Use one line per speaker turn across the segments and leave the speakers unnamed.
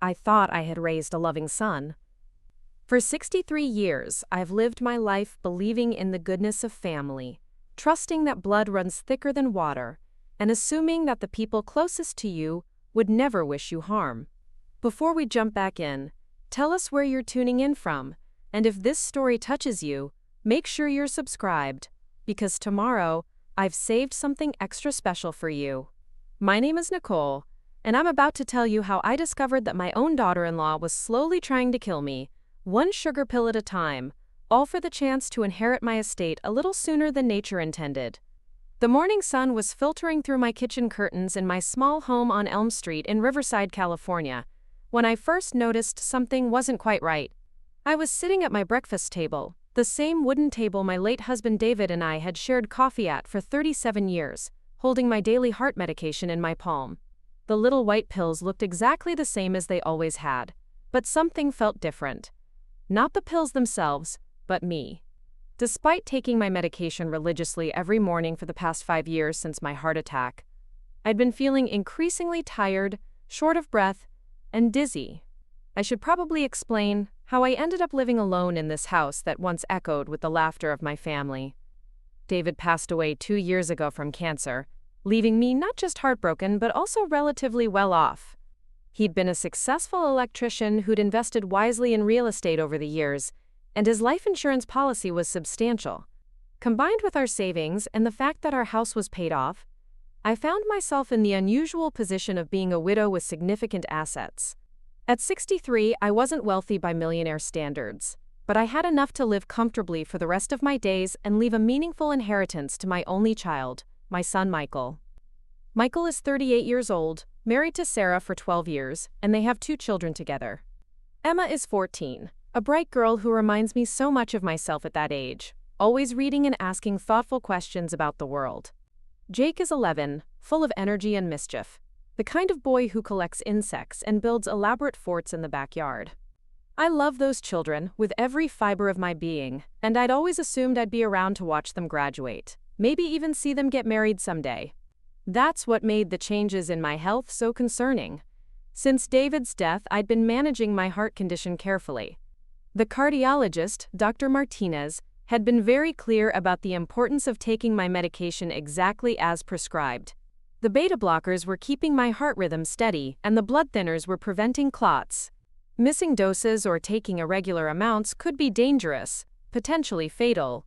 I thought I had raised a loving son. For 63 years, I've lived my life believing in the goodness of family, trusting that blood runs thicker than water, and assuming that the people closest to you would never wish you harm. Before we jump back in, tell us where you're tuning in from, and if this story touches you, make sure you're subscribed, because tomorrow, I've saved something extra special for you. My name is Nicole, and I'm about to tell you how I discovered that my own daughter-in-law was slowly trying to kill me, one sugar pill at a time, all for the chance to inherit my estate a little sooner than nature intended. The morning sun was filtering through my kitchen curtains in my small home on Elm Street in Riverside, California, when I first noticed something wasn't quite right. I was sitting at my breakfast table, the same wooden table my late husband David and I had shared coffee at for 37 years, holding my daily heart medication in my palm. The little white pills looked exactly the same as they always had, but something felt different. Not the pills themselves, but me. Despite taking my medication religiously every morning for the past 5 years since my heart attack, I'd been feeling increasingly tired, short of breath, and dizzy. I should probably explain how I ended up living alone in this house that once echoed with the laughter of my family. David passed away 2 years ago from cancer, leaving me not just heartbroken but also relatively well off. He'd been a successful electrician who'd invested wisely in real estate over the years, and his life insurance policy was substantial. Combined with our savings and the fact that our house was paid off, I found myself in the unusual position of being a widow with significant assets. At 63, I wasn't wealthy by millionaire standards, but I had enough to live comfortably for the rest of my days and leave a meaningful inheritance to my only child, my son Michael. Michael is 38 years old, married to Sarah for 12 years, and they have 2 children together. Emma is 14, a bright girl who reminds me so much of myself at that age, always reading and asking thoughtful questions about the world. Jake is 11, full of energy and mischief, the kind of boy who collects insects and builds elaborate forts in the backyard. I love those children with every fiber of my being, and I'd always assumed I'd be around to watch them graduate, maybe even see them get married someday. That's what made the changes in my health so concerning. Since David's death, I'd been managing my heart condition carefully. The cardiologist, Dr. Martinez, had been very clear about the importance of taking my medication exactly as prescribed. The beta blockers were keeping my heart rhythm steady, and the blood thinners were preventing clots. Missing doses or taking irregular amounts could be dangerous, potentially fatal.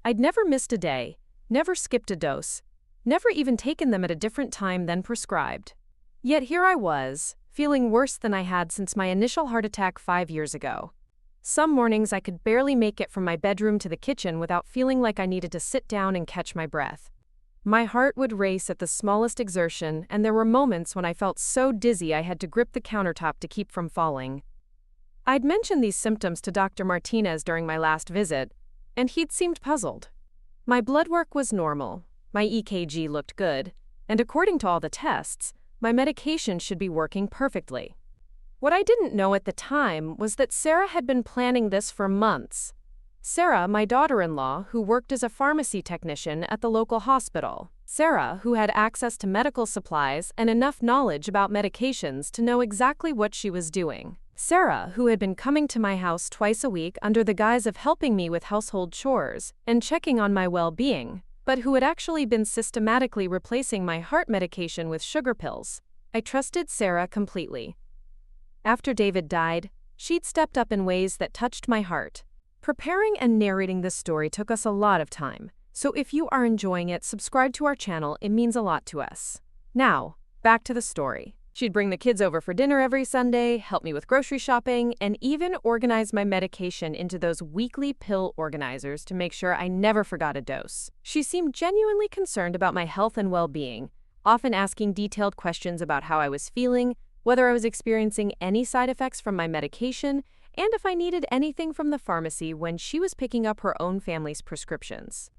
I'd never missed a day, never skipped a dose, never even taken them at a different time than prescribed. Yet here I was, feeling worse than I had since my initial heart attack 5 years ago. Some mornings I could barely make it from my bedroom to the kitchen without feeling like I needed to sit down and catch my breath. My heart would race at the smallest exertion, and there were moments when I felt so dizzy I had to grip the countertop to keep from falling. I'd mentioned these symptoms to Dr. Martinez during my last visit, and he'd seemed puzzled. My blood work was normal, my EKG looked good, and according to all the tests, my medication should be working perfectly. What I didn't know at the time was that Sarah had been planning this for months. Sarah, my daughter-in-law, who worked as a pharmacy technician at the local hospital. Sarah, who had access to medical supplies and enough knowledge about medications to know exactly what she was doing. Sarah, who had been coming to my house twice a week under the guise of helping me with household chores and checking on my well-being, but who had actually been systematically replacing my heart medication with sugar pills. I trusted Sarah completely. After David died, she'd stepped up in ways that touched my heart. Preparing and narrating this story took us a lot of time, so if you are enjoying it, subscribe to our channel, it means a lot to us. Now, back to the story. She'd bring the kids over for dinner every Sunday, help me with grocery shopping, and even organize my medication into those weekly pill organizers to make sure I never forgot a dose. She seemed genuinely concerned about my health and well-being, often asking detailed questions about how I was feeling, whether I was experiencing any side effects from my medication, and if I needed anything from the pharmacy when she was picking up her own family's prescriptions.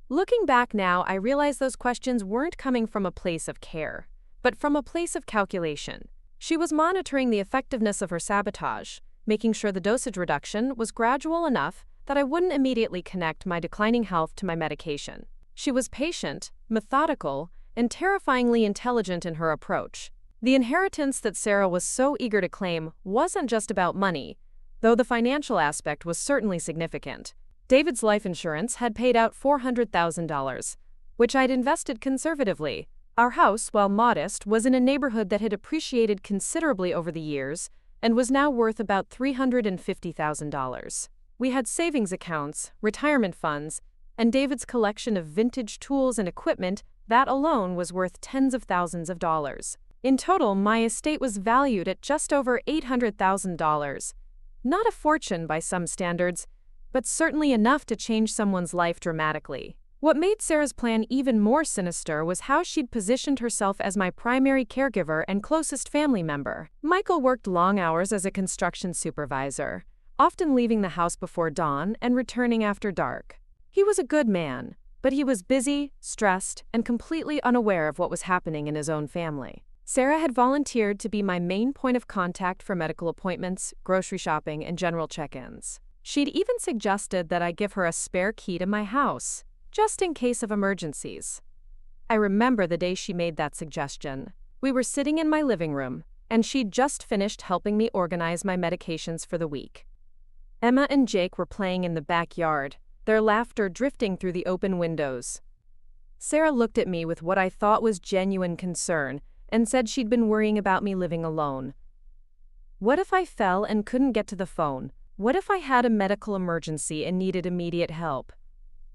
Looking back now, I realize those questions weren't coming from a place of care, but from a place of calculation. She was monitoring the effectiveness of her sabotage, making sure the dosage reduction was gradual enough that I wouldn't immediately connect my declining health to my medication. She was patient, methodical, and terrifyingly intelligent in her approach. The inheritance that Sarah was so eager to claim wasn't just about money, though the financial aspect was certainly significant. David's life insurance had paid out $400,000, which I'd invested conservatively. Our house, while modest, was in a neighborhood that had appreciated considerably over the years and was now worth about $350,000. We had savings accounts, retirement funds, and David's collection of vintage tools and equipment that alone was worth tens of thousands of dollars. In total, my estate was valued at just over $800,000. Not a fortune by some standards, but certainly enough to change someone's life dramatically. What made Sarah's plan even more sinister was how she'd positioned herself as my primary caregiver and closest family member. Michael worked long hours as a construction supervisor, often leaving the house before dawn and returning after dark. He was a good man, but he was busy, stressed, and completely unaware of what was happening in his own family. Sarah had volunteered to be my main point of contact for medical appointments, grocery shopping, and general check-ins. She'd even suggested that I give her a spare key to my house, just in case of emergencies. I remember the day she made that suggestion. We were sitting in my living room, and she'd just finished helping me organize my medications for the week. Emma and Jake were playing in the backyard, their laughter drifting through the open windows. Sarah looked at me with what I thought was genuine concern and said she'd been worrying about me living alone. What if I fell and couldn't get to the phone? What if I had a medical emergency and needed immediate help?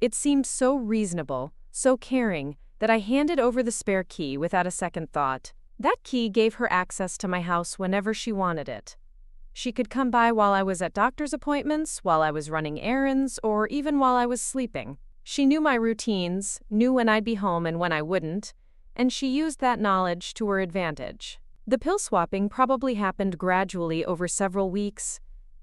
It seemed so reasonable, so caring, that I handed over the spare key without a second thought. That key gave her access to my house whenever she wanted it. She could come by while I was at doctor's appointments, while I was running errands, or even while I was sleeping. She knew my routines, knew when I'd be home and when I wouldn't, and she used that knowledge to her advantage. The pill swapping probably happened gradually over several weeks,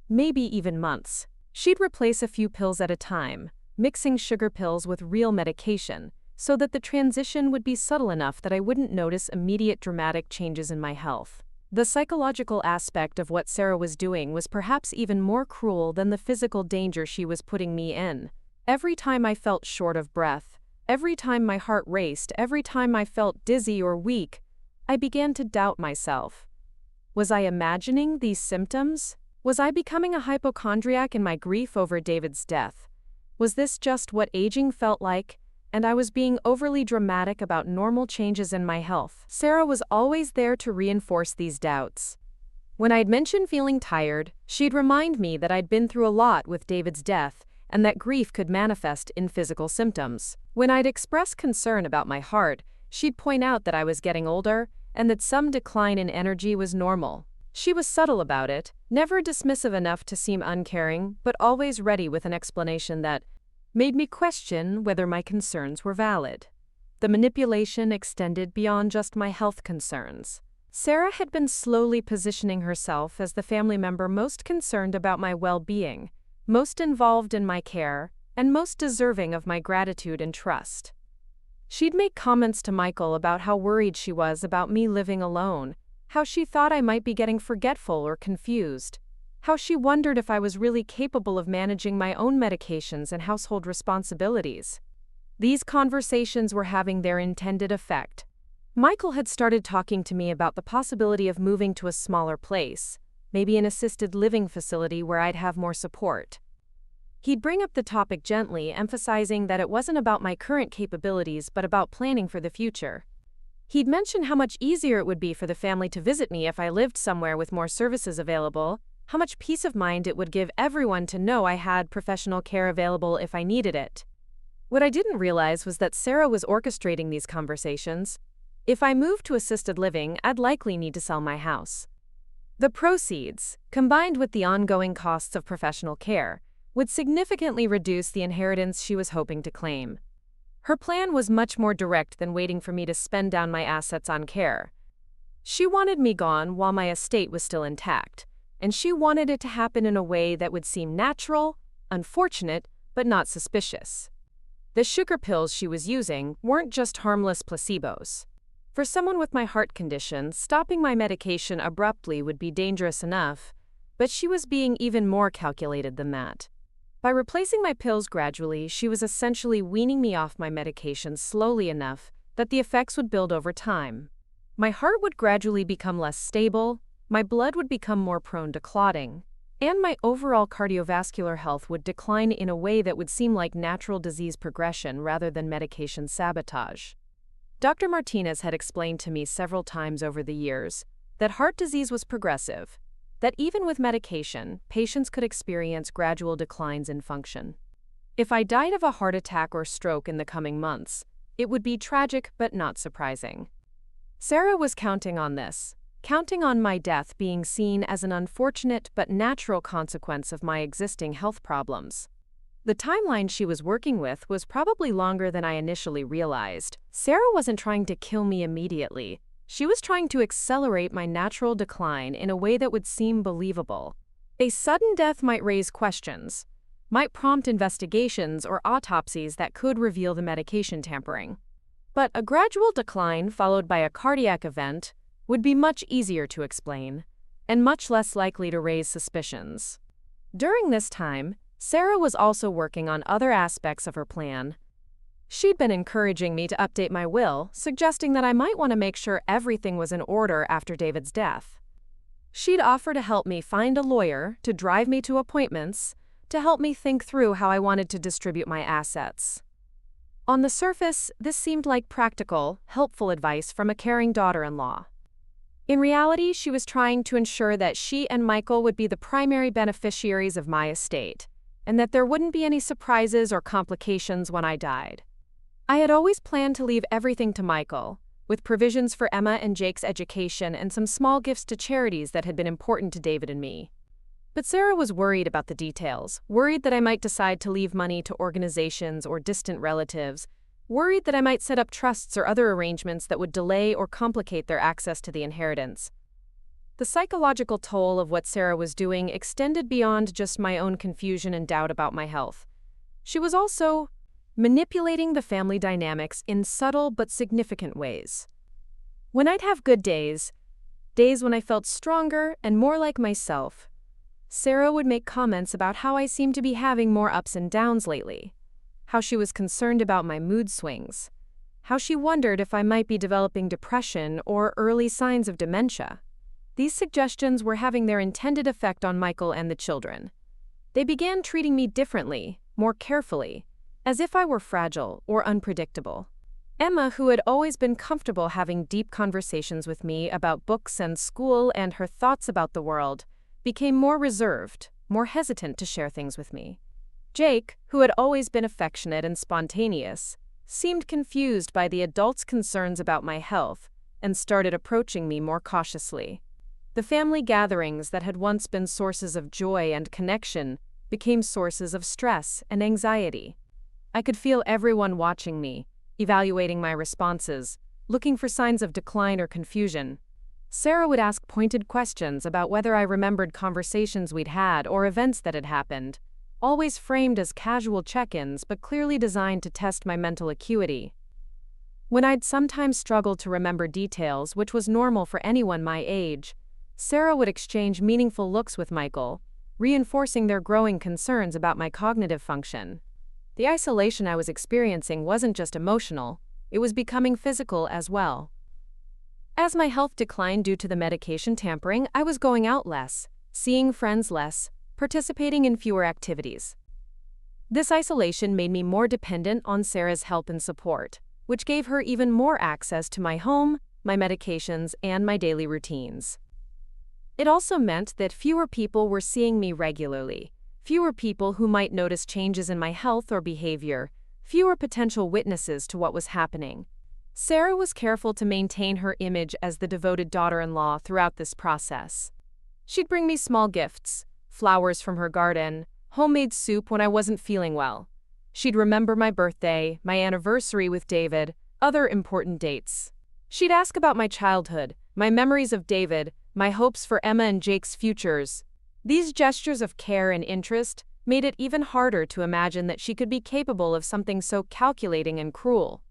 maybe even months. She'd replace a few pills at a time, mixing sugar pills with real medication, so that the transition would be subtle enough that I wouldn't notice immediate dramatic changes in my health. The psychological aspect of what Sarah was doing was perhaps even more cruel than the physical danger she was putting me in. Every time I felt short of breath, every time my heart raced, every time I felt dizzy or weak, I began to doubt myself. Was I imagining these symptoms? Was I becoming a hypochondriac in my grief over David's death? Was this just what aging felt like, and I was being overly dramatic about normal changes in my health? Sarah was always there to reinforce these doubts. When I'd mention feeling tired, she'd remind me that I'd been through a lot with David's death and that grief could manifest in physical symptoms. When I'd express concern about my heart, she'd point out that I was getting older and that some decline in energy was normal. She was subtle about it, never dismissive enough to seem uncaring, but always ready with an explanation that made me question whether my concerns were valid. The manipulation extended beyond just my health concerns. Sarah had been slowly positioning herself as the family member most concerned about my well-being, most involved in my care, and most deserving of my gratitude and trust. She'd make comments to Michael about how worried she was about me living alone, how she thought I might be getting forgetful or confused, how she wondered if I was really capable of managing my own medications and household responsibilities. These conversations were having their intended effect. Michael had started talking to me about the possibility of moving to a smaller place, maybe an assisted living facility where I'd have more support. He'd bring up the topic gently, emphasizing that it wasn't about my current capabilities but about planning for the future. He'd mention how much easier it would be for the family to visit me if I lived somewhere with more services available, how much peace of mind it would give everyone to know I had professional care available if I needed it. What I didn't realize was that Sarah was orchestrating these conversations. If I moved to assisted living, I'd likely need to sell my house. The proceeds, combined with the ongoing costs of professional care, would significantly reduce the inheritance she was hoping to claim. Her plan was much more direct than waiting for me to spend down my assets on care. She wanted me gone while my estate was still intact, and she wanted it to happen in a way that would seem natural, unfortunate, but not suspicious. The sugar pills she was using weren't just harmless placebos. For someone with my heart condition, stopping my medication abruptly would be dangerous enough, but she was being even more calculated than that. By replacing my pills gradually, she was essentially weaning me off my medication slowly enough that the effects would build over time. My heart would gradually become less stable, my blood would become more prone to clotting, and my overall cardiovascular health would decline in a way that would seem like natural disease progression rather than medication sabotage. Dr. Martinez had explained to me several times over the years that heart disease was progressive, that even with medication, patients could experience gradual declines in function. If I died of a heart attack or stroke in the coming months, it would be tragic but not surprising. Sarah was counting on this, counting on my death being seen as an unfortunate but natural consequence of my existing health problems. The timeline she was working with was probably longer than I initially realized. Sarah wasn't trying to kill me immediately. She was trying to accelerate my natural decline in a way that would seem believable. A sudden death might raise questions, might prompt investigations or autopsies that could reveal the medication tampering. But a gradual decline followed by a cardiac event would be much easier to explain, and much less likely to raise suspicions. During this time, Sarah was also working on other aspects of her plan. She'd been encouraging me to update my will, suggesting that I might want to make sure everything was in order after David's death. She'd offer to help me find a lawyer, to drive me to appointments, to help me think through how I wanted to distribute my assets. On the surface, this seemed like practical, helpful advice from a caring daughter-in-law. In reality, she was trying to ensure that she and Michael would be the primary beneficiaries of my estate, and that there wouldn't be any surprises or complications when I died. I had always planned to leave everything to Michael, with provisions for Emma and Jake's education and some small gifts to charities that had been important to David and me. But Sarah was worried about the details, worried that I might decide to leave money to organizations or distant relatives, worried that I might set up trusts or other arrangements that would delay or complicate their access to the inheritance. The psychological toll of what Sarah was doing extended beyond just my own confusion and doubt about my health. She was also manipulating the family dynamics in subtle but significant ways. When I'd have good days when I felt stronger and more like myself, Sarah would make comments about how I seemed to be having more ups and downs lately, how she was concerned about my mood swings, how she wondered if I might be developing depression or early signs of dementia. These suggestions were having their intended effect on Michael and the children. They began treating me differently, more carefully, as if I were fragile or unpredictable. Emma, who had always been comfortable having deep conversations with me about books and school and her thoughts about the world, became more reserved, more hesitant to share things with me. Jake, who had always been affectionate and spontaneous, seemed confused by the adults' concerns about my health and started approaching me more cautiously. The family gatherings that had once been sources of joy and connection became sources of stress and anxiety. I could feel everyone watching me, evaluating my responses, looking for signs of decline or confusion. Sarah would ask pointed questions about whether I remembered conversations we'd had or events that had happened, always framed as casual check-ins but clearly designed to test my mental acuity. When I'd sometimes struggled to remember details, which was normal for anyone my age, Sarah would exchange meaningful looks with Michael, reinforcing their growing concerns about my cognitive function. The isolation I was experiencing wasn't just emotional, it was becoming physical as well. As my health declined due to the medication tampering, I was going out less, seeing friends less, participating in fewer activities. This isolation made me more dependent on Sarah's help and support, which gave her even more access to my home, my medications, and my daily routines. It also meant that fewer people were seeing me regularly, fewer people who might notice changes in my health or behavior, fewer potential witnesses to what was happening. Sarah was careful to maintain her image as the devoted daughter-in-law throughout this process. She'd bring me small gifts, flowers from her garden, homemade soup when I wasn't feeling well. She'd remember my birthday, my anniversary with David, other important dates. She'd ask about my childhood, my memories of David, my hopes for Emma and Jake's futures. These gestures of care and interest made it even harder to imagine that she could be capable of something so calculating and cruel.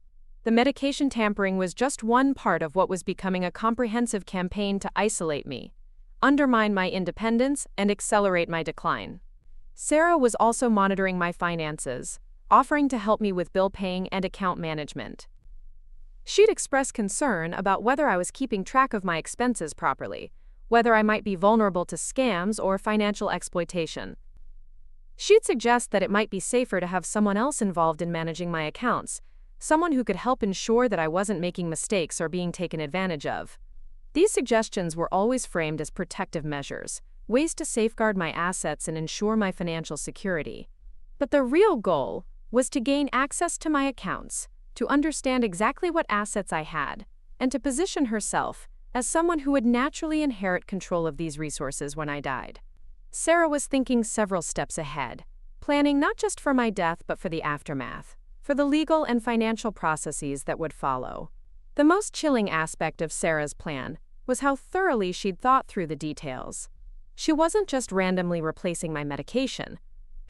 The medication tampering was just one part of what was becoming a comprehensive campaign to isolate me, undermine my independence, and accelerate my decline. Sarah was also monitoring my finances, offering to help me with bill paying and account management. She'd express concern about whether I was keeping track of my expenses properly, whether I might be vulnerable to scams or financial exploitation. She'd suggest that it might be safer to have someone else involved in managing my accounts, someone who could help ensure that I wasn't making mistakes or being taken advantage of. These suggestions were always framed as protective measures, ways to safeguard my assets and ensure my financial security. But the real goal was to gain access to my accounts, to understand exactly what assets I had, and to position herself as someone who would naturally inherit control of these resources when I died. Sarah was thinking several steps ahead, planning not just for my death but for the aftermath, for the legal and financial processes that would follow. The most chilling aspect of Sarah's plan was how thoroughly she'd thought through the details. She wasn't just randomly replacing my medication.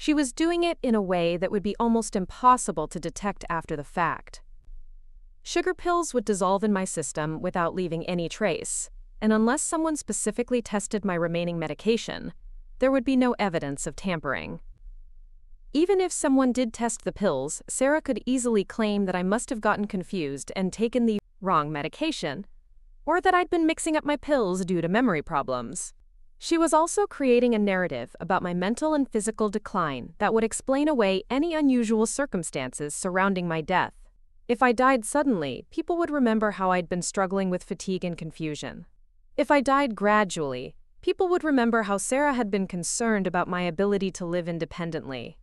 She was doing it in a way that would be almost impossible to detect after the fact. Sugar pills would dissolve in my system without leaving any trace, and unless someone specifically tested my remaining medication, there would be no evidence of tampering. Even if someone did test the pills, Sarah could easily claim that I must have gotten confused and taken the wrong medication, or that I'd been mixing up my pills due to memory problems. She was also creating a narrative about my mental and physical decline that would explain away any unusual circumstances surrounding my death. If I died suddenly, people would remember how I'd been struggling with fatigue and confusion. If I died gradually, people would remember how Sarah had been concerned about my ability to live independently.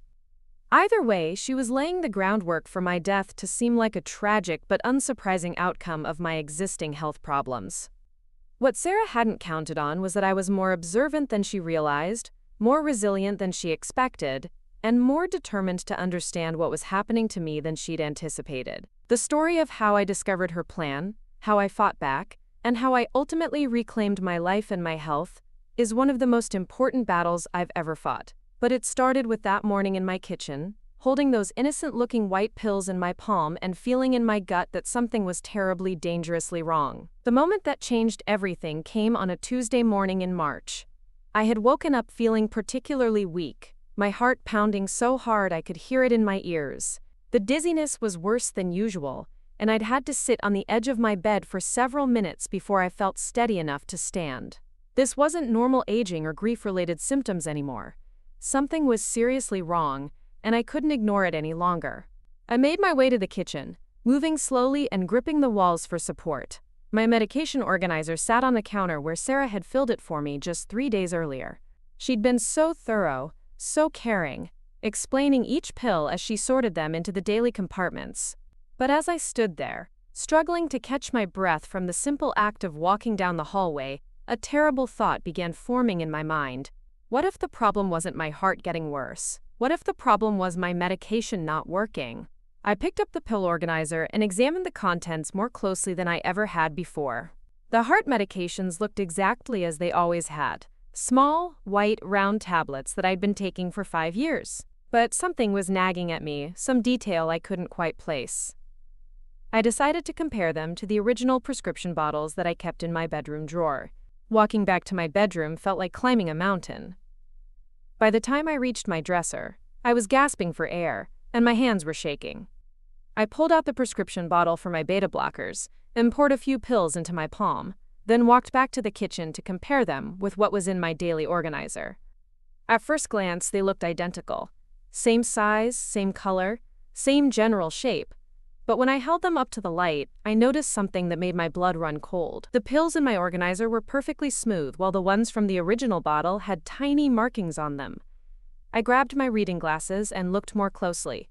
Either way, she was laying the groundwork for my death to seem like a tragic but unsurprising outcome of my existing health problems. What Sarah hadn't counted on was that I was more observant than she realized, more resilient than she expected, and more determined to understand what was happening to me than she'd anticipated. The story of how I discovered her plan, how I fought back, and how I ultimately reclaimed my life and my health is one of the most important battles I've ever fought. But it started with that morning in my kitchen, holding those innocent-looking white pills in my palm and feeling in my gut that something was terribly, dangerously wrong. The moment that changed everything came on a Tuesday morning in March. I had woken up feeling particularly weak, my heart pounding so hard I could hear it in my ears. The dizziness was worse than usual, and I'd had to sit on the edge of my bed for several minutes before I felt steady enough to stand. This wasn't normal aging or grief-related symptoms anymore. Something was seriously wrong, and I couldn't ignore it any longer. I made my way to the kitchen, moving slowly and gripping the walls for support. My medication organizer sat on the counter where Sarah had filled it for me just 3 days earlier. She'd been so thorough, so caring, explaining each pill as she sorted them into the daily compartments. But as I stood there, struggling to catch my breath from the simple act of walking down the hallway, a terrible thought began forming in my mind. What if the problem wasn't my heart getting worse? What if the problem was my medication not working? I picked up the pill organizer and examined the contents more closely than I ever had before. The heart medications looked exactly as they always had. Small, white, round tablets that I'd been taking for 5 years. But something was nagging at me, some detail I couldn't quite place. I decided to compare them to the original prescription bottles that I kept in my bedroom drawer. Walking back to my bedroom felt like climbing a mountain. By the time I reached my dresser, I was gasping for air, and my hands were shaking. I pulled out the prescription bottle for my beta blockers and poured a few pills into my palm, then walked back to the kitchen to compare them with what was in my daily organizer. At first glance, they looked identical. Same size, same color, same general shape. But when I held them up to the light, I noticed something that made my blood run cold. The pills in my organizer were perfectly smooth, while the ones from the original bottle had tiny markings on them. I grabbed my reading glasses and looked more closely.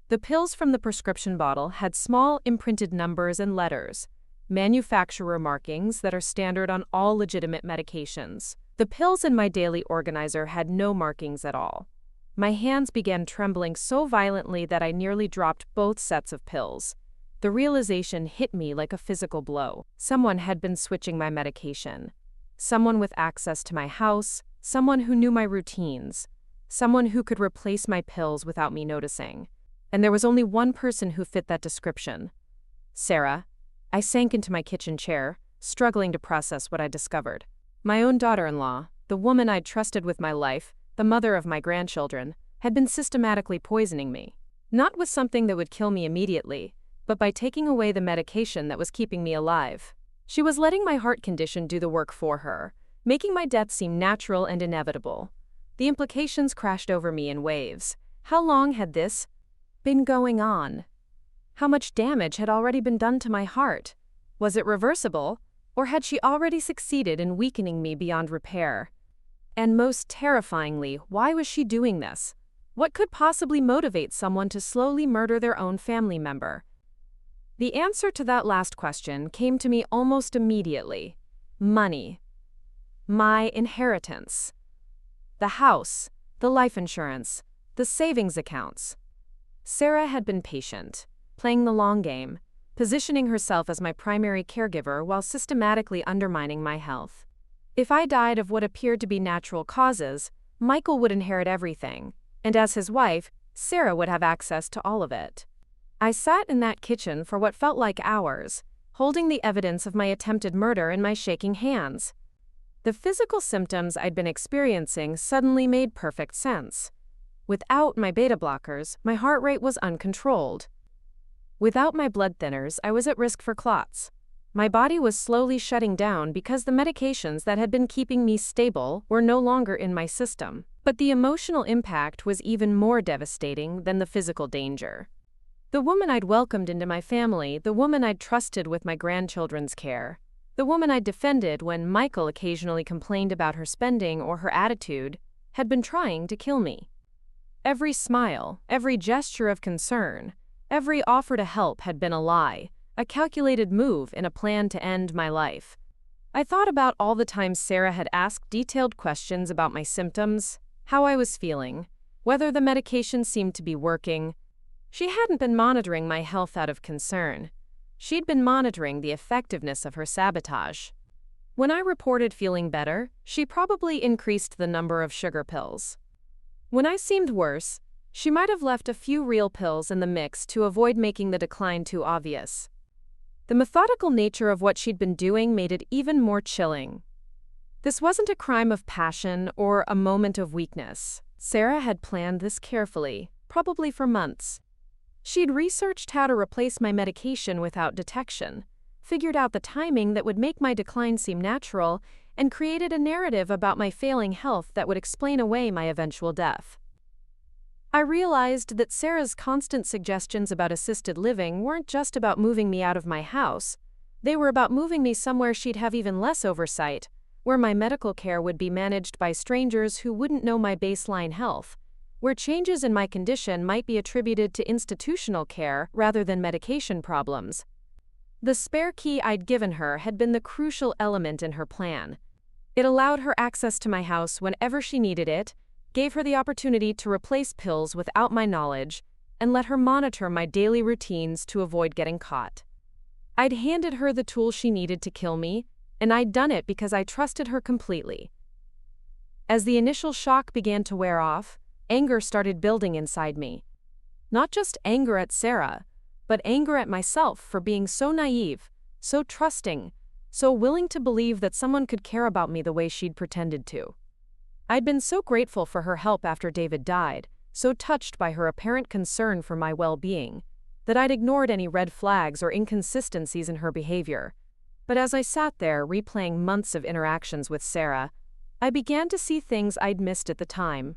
The pills from the prescription bottle had small imprinted numbers and letters, manufacturer markings that are standard on all legitimate medications. The pills in my daily organizer had no markings at all. My hands began trembling so violently that I nearly dropped both sets of pills. The realization hit me like a physical blow. Someone had been switching my medication. Someone with access to my house, someone who knew my routines, someone who could replace my pills without me noticing. And there was only one person who fit that description. Sarah. I sank into my kitchen chair, struggling to process what I discovered. My own daughter-in-law, the woman I'd trusted with my life, the mother of my grandchildren, had been systematically poisoning me. Not with something that would kill me immediately, but by taking away the medication that was keeping me alive. She was letting my heart condition do the work for her, making my death seem natural and inevitable. The implications crashed over me in waves. How long had this been going on? How much damage had already been done to my heart? Was it reversible, or had she already succeeded in weakening me beyond repair? And most terrifyingly, why was she doing this? What could possibly motivate someone to slowly murder their own family member? The answer to that last question came to me almost immediately. Money. My inheritance. The house, the life insurance, the savings accounts. Sarah had been patient, playing the long game, positioning herself as my primary caregiver while systematically undermining my health. If I died of what appeared to be natural causes, Michael would inherit everything, and as his wife, Sarah would have access to all of it. I sat in that kitchen for what felt like hours, holding the evidence of my attempted murder in my shaking hands. The physical symptoms I'd been experiencing suddenly made perfect sense. Without my beta blockers, my heart rate was uncontrolled. Without my blood thinners, I was at risk for clots. My body was slowly shutting down because the medications that had been keeping me stable were no longer in my system. But the emotional impact was even more devastating than the physical danger. The woman I'd welcomed into my family, the woman I'd trusted with my grandchildren's care, the woman I'd defended when Michael occasionally complained about her spending or her attitude, had been trying to kill me. Every smile, every gesture of concern, every offer to help had been a lie, a calculated move in a plan to end my life. I thought about all the times Sarah had asked detailed questions about my symptoms, how I was feeling, whether the medication seemed to be working. She hadn't been monitoring my health out of concern. She'd been monitoring the effectiveness of her sabotage. When I reported feeling better, she probably increased the number of sugar pills. When I seemed worse, she might have left a few real pills in the mix to avoid making the decline too obvious. The methodical nature of what she'd been doing made it even more chilling. This wasn't a crime of passion or a moment of weakness. Sarah had planned this carefully, probably for months. She'd researched how to replace my medication without detection, figured out the timing that would make my decline seem natural, and created a narrative about my failing health that would explain away my eventual death. I realized that Sarah's constant suggestions about assisted living weren't just about moving me out of my house. They were about moving me somewhere she'd have even less oversight, where my medical care would be managed by strangers who wouldn't know my baseline health, where changes in my condition might be attributed to institutional care rather than medication problems. The spare key I'd given her had been the crucial element in her plan. It allowed her access to my house whenever she needed it, gave her the opportunity to replace pills without my knowledge, and let her monitor my daily routines to avoid getting caught. I'd handed her the tools she needed to kill me, and I'd done it because I trusted her completely. As the initial shock began to wear off, anger started building inside me. Not just anger at Sarah, but anger at myself for being so naive, so trusting, so willing to believe that someone could care about me the way she'd pretended to. I'd been so grateful for her help after David died, so touched by her apparent concern for my well-being, that I'd ignored any red flags or inconsistencies in her behavior. But as I sat there replaying months of interactions with Sarah, I began to see things I'd missed at the time.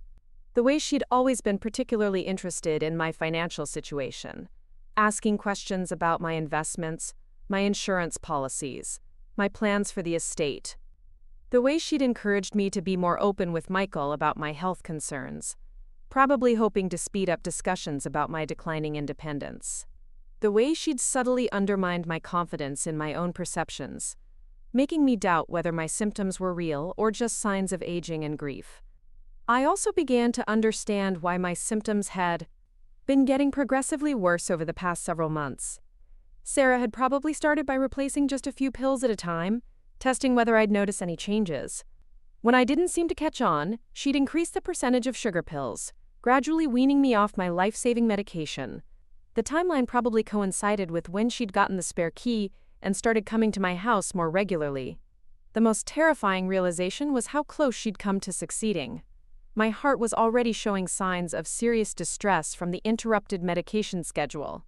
The way she'd always been particularly interested in my financial situation, asking questions about my investments, my insurance policies, my plans for the estate. The way she'd encouraged me to be more open with Michael about my health concerns, probably hoping to speed up discussions about my declining independence. The way she'd subtly undermined my confidence in my own perceptions, making me doubt whether my symptoms were real or just signs of aging and grief. I also began to understand why my symptoms had been getting progressively worse over the past several months. Sarah had probably started by replacing just a few pills at a time, testing whether I'd notice any changes. When I didn't seem to catch on, she'd increase the percentage of sugar pills, gradually weaning me off my life-saving medication. The timeline probably coincided with when she'd gotten the spare key and started coming to my house more regularly. The most terrifying realization was how close she'd come to succeeding. My heart was already showing signs of serious distress from the interrupted medication schedule.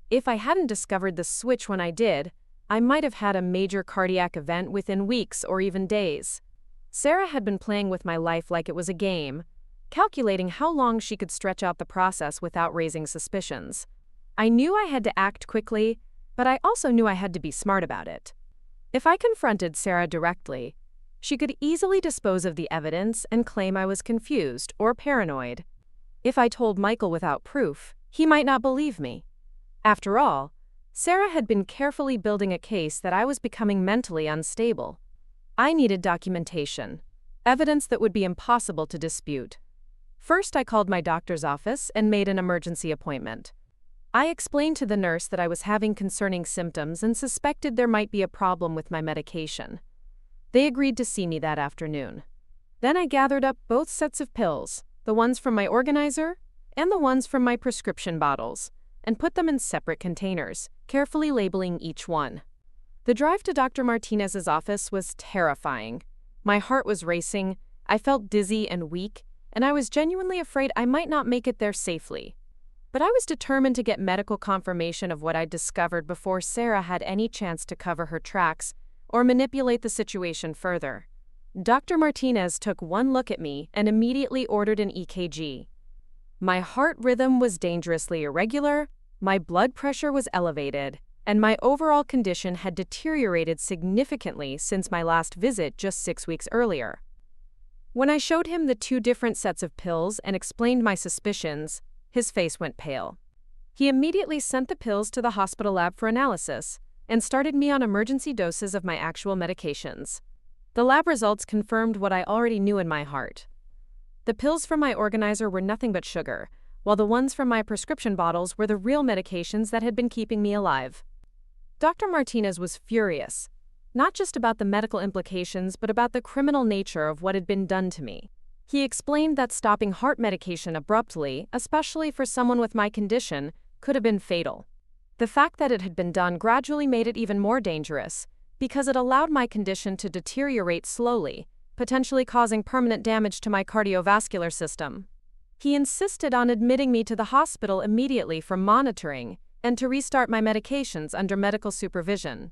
If I hadn't discovered the switch when I did, I might have had a major cardiac event within weeks or even days. Sarah had been playing with my life like it was a game, calculating how long she could stretch out the process without raising suspicions. I knew I had to act quickly, but I also knew I had to be smart about it. If I confronted Sarah directly, she could easily dispose of the evidence and claim I was confused or paranoid. If I told Michael without proof, he might not believe me. After all, Sarah had been carefully building a case that I was becoming mentally unstable. I needed documentation, evidence that would be impossible to dispute. First, I called my doctor's office and made an emergency appointment. I explained to the nurse that I was having concerning symptoms and suspected there might be a problem with my medication. They agreed to see me that afternoon. Then I gathered up both sets of pills, the ones from my organizer and the ones from my prescription bottles, and put them in separate containers, carefully labeling each one. The drive to Dr. Martinez's office was terrifying. My heart was racing, I felt dizzy and weak, and I was genuinely afraid I might not make it there safely. But I was determined to get medical confirmation of what I'd discovered before Sarah had any chance to cover her tracks or manipulate the situation further. Dr. Martinez took one look at me and immediately ordered an EKG. My heart rhythm was dangerously irregular, my blood pressure was elevated, and my overall condition had deteriorated significantly since my last visit just 6 weeks earlier. When I showed him the 2 different sets of pills and explained my suspicions, his face went pale. He immediately sent the pills to the hospital lab for analysis and started me on emergency doses of my actual medications. The lab results confirmed what I already knew in my heart. The pills from my organizer were nothing but sugar, while the ones from my prescription bottles were the real medications that had been keeping me alive. Dr. Martinez was furious, not just about the medical implications but about the criminal nature of what had been done to me. He explained that stopping heart medication abruptly, especially for someone with my condition, could have been fatal. The fact that it had been done gradually made it even more dangerous, because it allowed my condition to deteriorate slowly, potentially causing permanent damage to my cardiovascular system. He insisted on admitting me to the hospital immediately for monitoring and to restart my medications under medical supervision.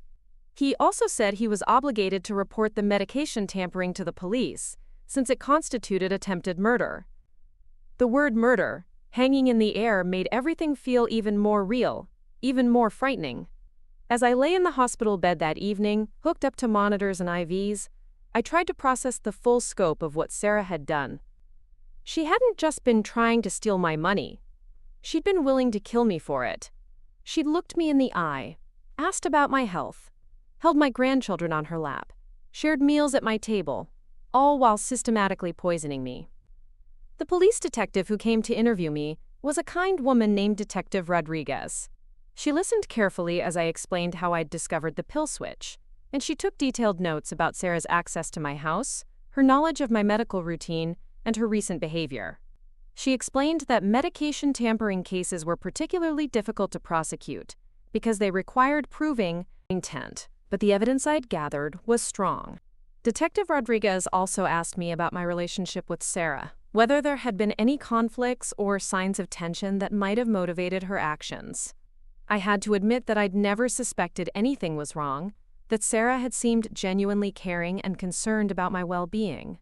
He also said he was obligated to report the medication tampering to the police, since it constituted attempted murder. The word murder, hanging in the air, made everything feel even more real, even more frightening. As I lay in the hospital bed that evening, hooked up to monitors and IVs, I tried to process the full scope of what Sarah had done. She hadn't just been trying to steal my money. She'd been willing to kill me for it. She'd looked me in the eye, asked about my health, held my grandchildren on her lap, shared meals at my table, all while systematically poisoning me. The police detective who came to interview me was a kind woman named Detective Rodriguez. She listened carefully as I explained how I'd discovered the pill switch, and she took detailed notes about Sarah's access to my house, her knowledge of my medical routine, and her recent behavior. She explained that medication tampering cases were particularly difficult to prosecute because they required proving intent, but the evidence I'd gathered was strong. Detective Rodriguez also asked me about my relationship with Sarah, whether there had been any conflicts or signs of tension that might have motivated her actions. I had to admit that I'd never suspected anything was wrong, that Sarah had seemed genuinely caring and concerned about my well-being.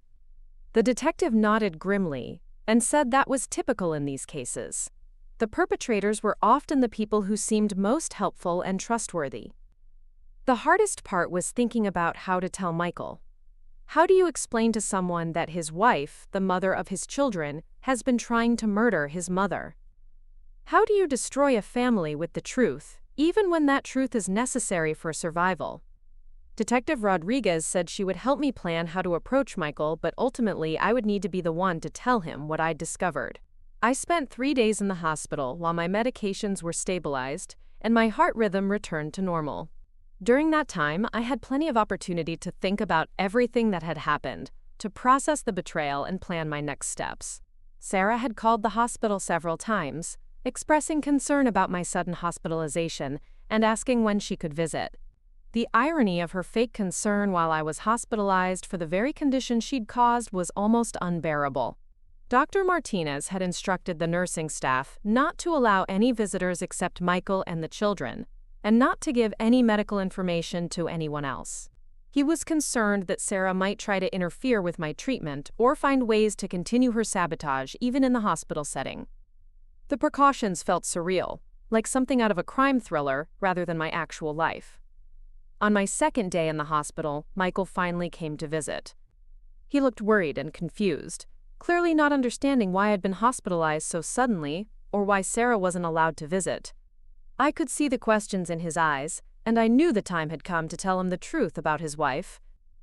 The detective nodded grimly and said that was typical in these cases. The perpetrators were often the people who seemed most helpful and trustworthy. The hardest part was thinking about how to tell Michael. How do you explain to someone that his wife, the mother of his children, has been trying to murder his mother? How do you destroy a family with the truth, even when that truth is necessary for survival? Detective Rodriguez said she would help me plan how to approach Michael, but ultimately I would need to be the one to tell him what I'd discovered. I spent 3 days in the hospital while my medications were stabilized and my heart rhythm returned to normal. During that time, I had plenty of opportunity to think about everything that had happened, to process the betrayal and plan my next steps. Sarah had called the hospital several times, expressing concern about my sudden hospitalization and asking when she could visit. The irony of her fake concern while I was hospitalized for the very condition she'd caused was almost unbearable. Dr. Martinez had instructed the nursing staff not to allow any visitors except Michael and the children, and not to give any medical information to anyone else. He was concerned that Sarah might try to interfere with my treatment or find ways to continue her sabotage even in the hospital setting. The precautions felt surreal, like something out of a crime thriller rather than my actual life. On my second day in the hospital, Michael finally came to visit. He looked worried and confused, clearly not understanding why I'd been hospitalized so suddenly or why Sarah wasn't allowed to visit. I could see the questions in his eyes, and I knew the time had come to tell him the truth about his wife.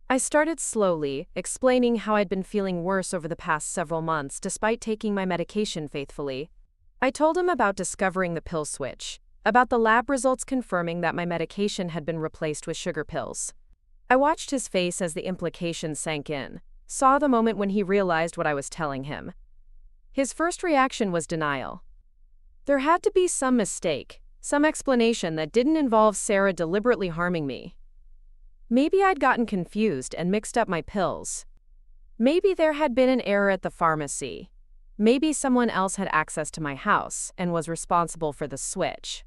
I started slowly, explaining how I'd been feeling worse over the past several months despite taking my medication faithfully. I told him about discovering the pill switch, about the lab results confirming that my medication had been replaced with sugar pills. I watched his face as the implications sank in, saw the moment when he realized what I was telling him. His first reaction was denial. There had to be some mistake, some explanation that didn't involve Sarah deliberately harming me. Maybe I'd gotten confused and mixed up my pills. Maybe there had been an error at the pharmacy. Maybe someone else had access to my house and was responsible for the switch.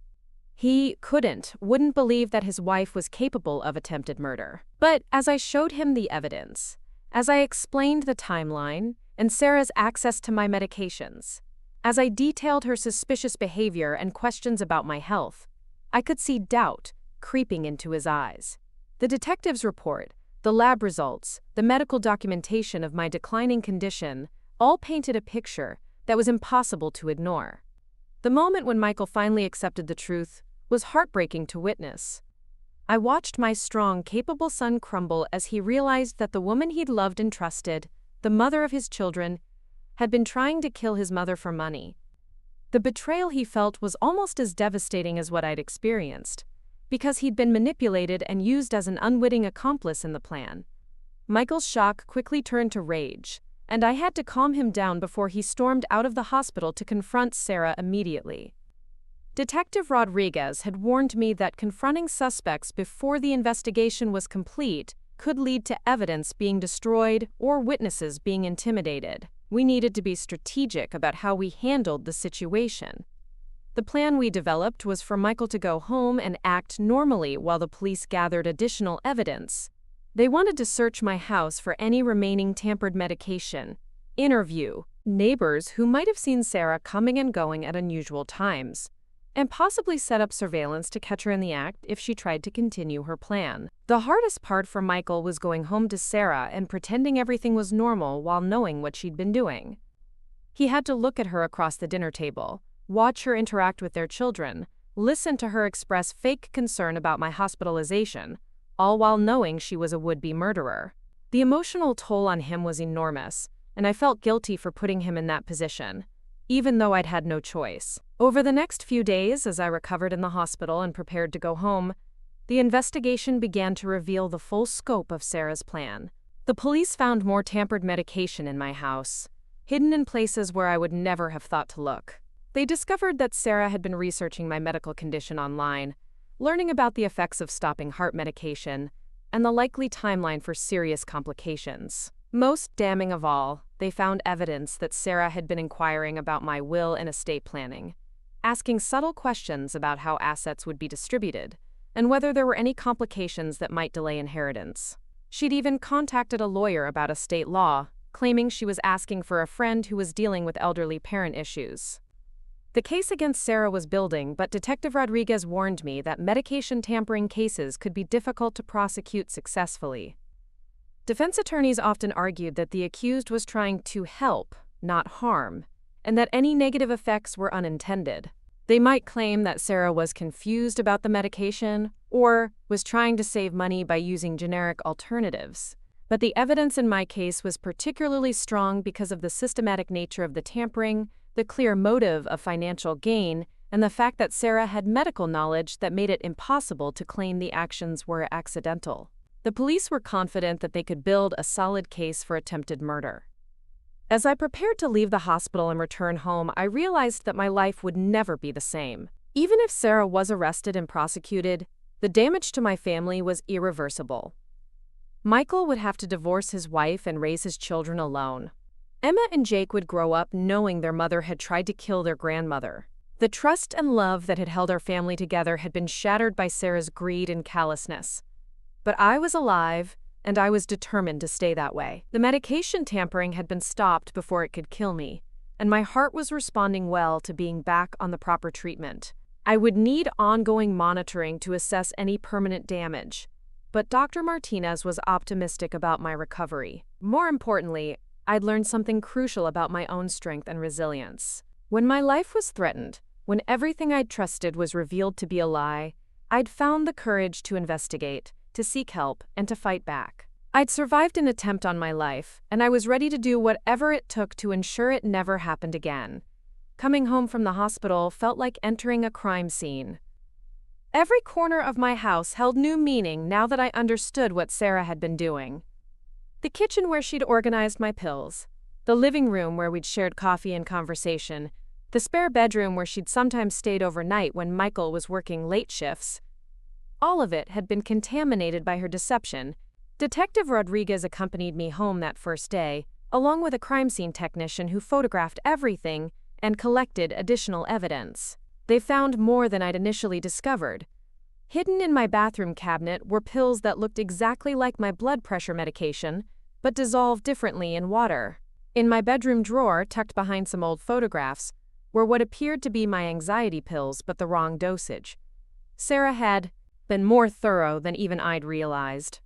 He wouldn't believe that his wife was capable of attempted murder. But as I showed him the evidence, as I explained the timeline and Sarah's access to my medications, as I detailed her suspicious behavior and questions about my health, I could see doubt creeping into his eyes. The detective's report, the lab results, the medical documentation of my declining condition all painted a picture that was impossible to ignore. The moment when Michael finally accepted the truth was heartbreaking to witness. I watched my strong, capable son crumble as he realized that the woman he'd loved and trusted, the mother of his children, had been trying to kill his mother for money. The betrayal he felt was almost as devastating as what I'd experienced, because he'd been manipulated and used as an unwitting accomplice in the plan. Michael's shock quickly turned to rage, and I had to calm him down before he stormed out of the hospital to confront Sarah immediately. Detective Rodriguez had warned me that confronting suspects before the investigation was complete could lead to evidence being destroyed or witnesses being intimidated. We needed to be strategic about how we handled the situation. The plan we developed was for Michael to go home and act normally while the police gathered additional evidence. They wanted to search my house for any remaining tampered medication, interview neighbors who might have seen Sarah coming and going at unusual times, and possibly set up surveillance to catch her in the act if she tried to continue her plan. The hardest part for Michael was going home to Sarah and pretending everything was normal while knowing what she'd been doing. He had to look at her across the dinner table, watch her interact with their children, listen to her express fake concern about my hospitalization, all while knowing she was a would-be murderer. The emotional toll on him was enormous, and I felt guilty for putting him in that position, even though I'd had no choice. Over the next few days, as I recovered in the hospital and prepared to go home, the investigation began to reveal the full scope of Sarah's plan. The police found more tampered medication in my house, hidden in places where I would never have thought to look. They discovered that Sarah had been researching my medical condition online, learning about the effects of stopping heart medication, and the likely timeline for serious complications. Most damning of all, they found evidence that Sarah had been inquiring about my will and estate planning, asking subtle questions about how assets would be distributed, and whether there were any complications that might delay inheritance. She'd even contacted a lawyer about estate law, claiming she was asking for a friend who was dealing with elderly parent issues. The case against Sarah was building, but Detective Rodriguez warned me that medication tampering cases could be difficult to prosecute successfully. Defense attorneys often argued that the accused was trying to help, not harm, and that any negative effects were unintended. They might claim that Sarah was confused about the medication or was trying to save money by using generic alternatives. But the evidence in my case was particularly strong because of the systematic nature of the tampering, the clear motive of financial gain, and the fact that Sarah had medical knowledge that made it impossible to claim the actions were accidental. The police were confident that they could build a solid case for attempted murder. As I prepared to leave the hospital and return home, I realized that my life would never be the same. Even if Sarah was arrested and prosecuted, the damage to my family was irreversible. Michael would have to divorce his wife and raise his children alone. Emma and Jake would grow up knowing their mother had tried to kill their grandmother. The trust and love that had held our family together had been shattered by Sarah's greed and callousness. But I was alive, and I was determined to stay that way. The medication tampering had been stopped before it could kill me, and my heart was responding well to being back on the proper treatment. I would need ongoing monitoring to assess any permanent damage, but Dr. Martinez was optimistic about my recovery. More importantly, I'd learned something crucial about my own strength and resilience. When my life was threatened, when everything I'd trusted was revealed to be a lie, I'd found the courage to investigate, to seek help, and to fight back. I'd survived an attempt on my life, and I was ready to do whatever it took to ensure it never happened again. Coming home from the hospital felt like entering a crime scene. Every corner of my house held new meaning now that I understood what Sarah had been doing. The kitchen where she'd organized my pills, the living room where we'd shared coffee and conversation, the spare bedroom where she'd sometimes stayed overnight when Michael was working late shifts. All of it had been contaminated by her deception. Detective Rodriguez accompanied me home that first day, along with a crime scene technician who photographed everything and collected additional evidence. They found more than I'd initially discovered. Hidden in my bathroom cabinet were pills that looked exactly like my blood pressure medication, but dissolved differently in water. In my bedroom drawer, tucked behind some old photographs, were what appeared to be my anxiety pills, but the wrong dosage. Sarah had been more thorough than even I'd realized.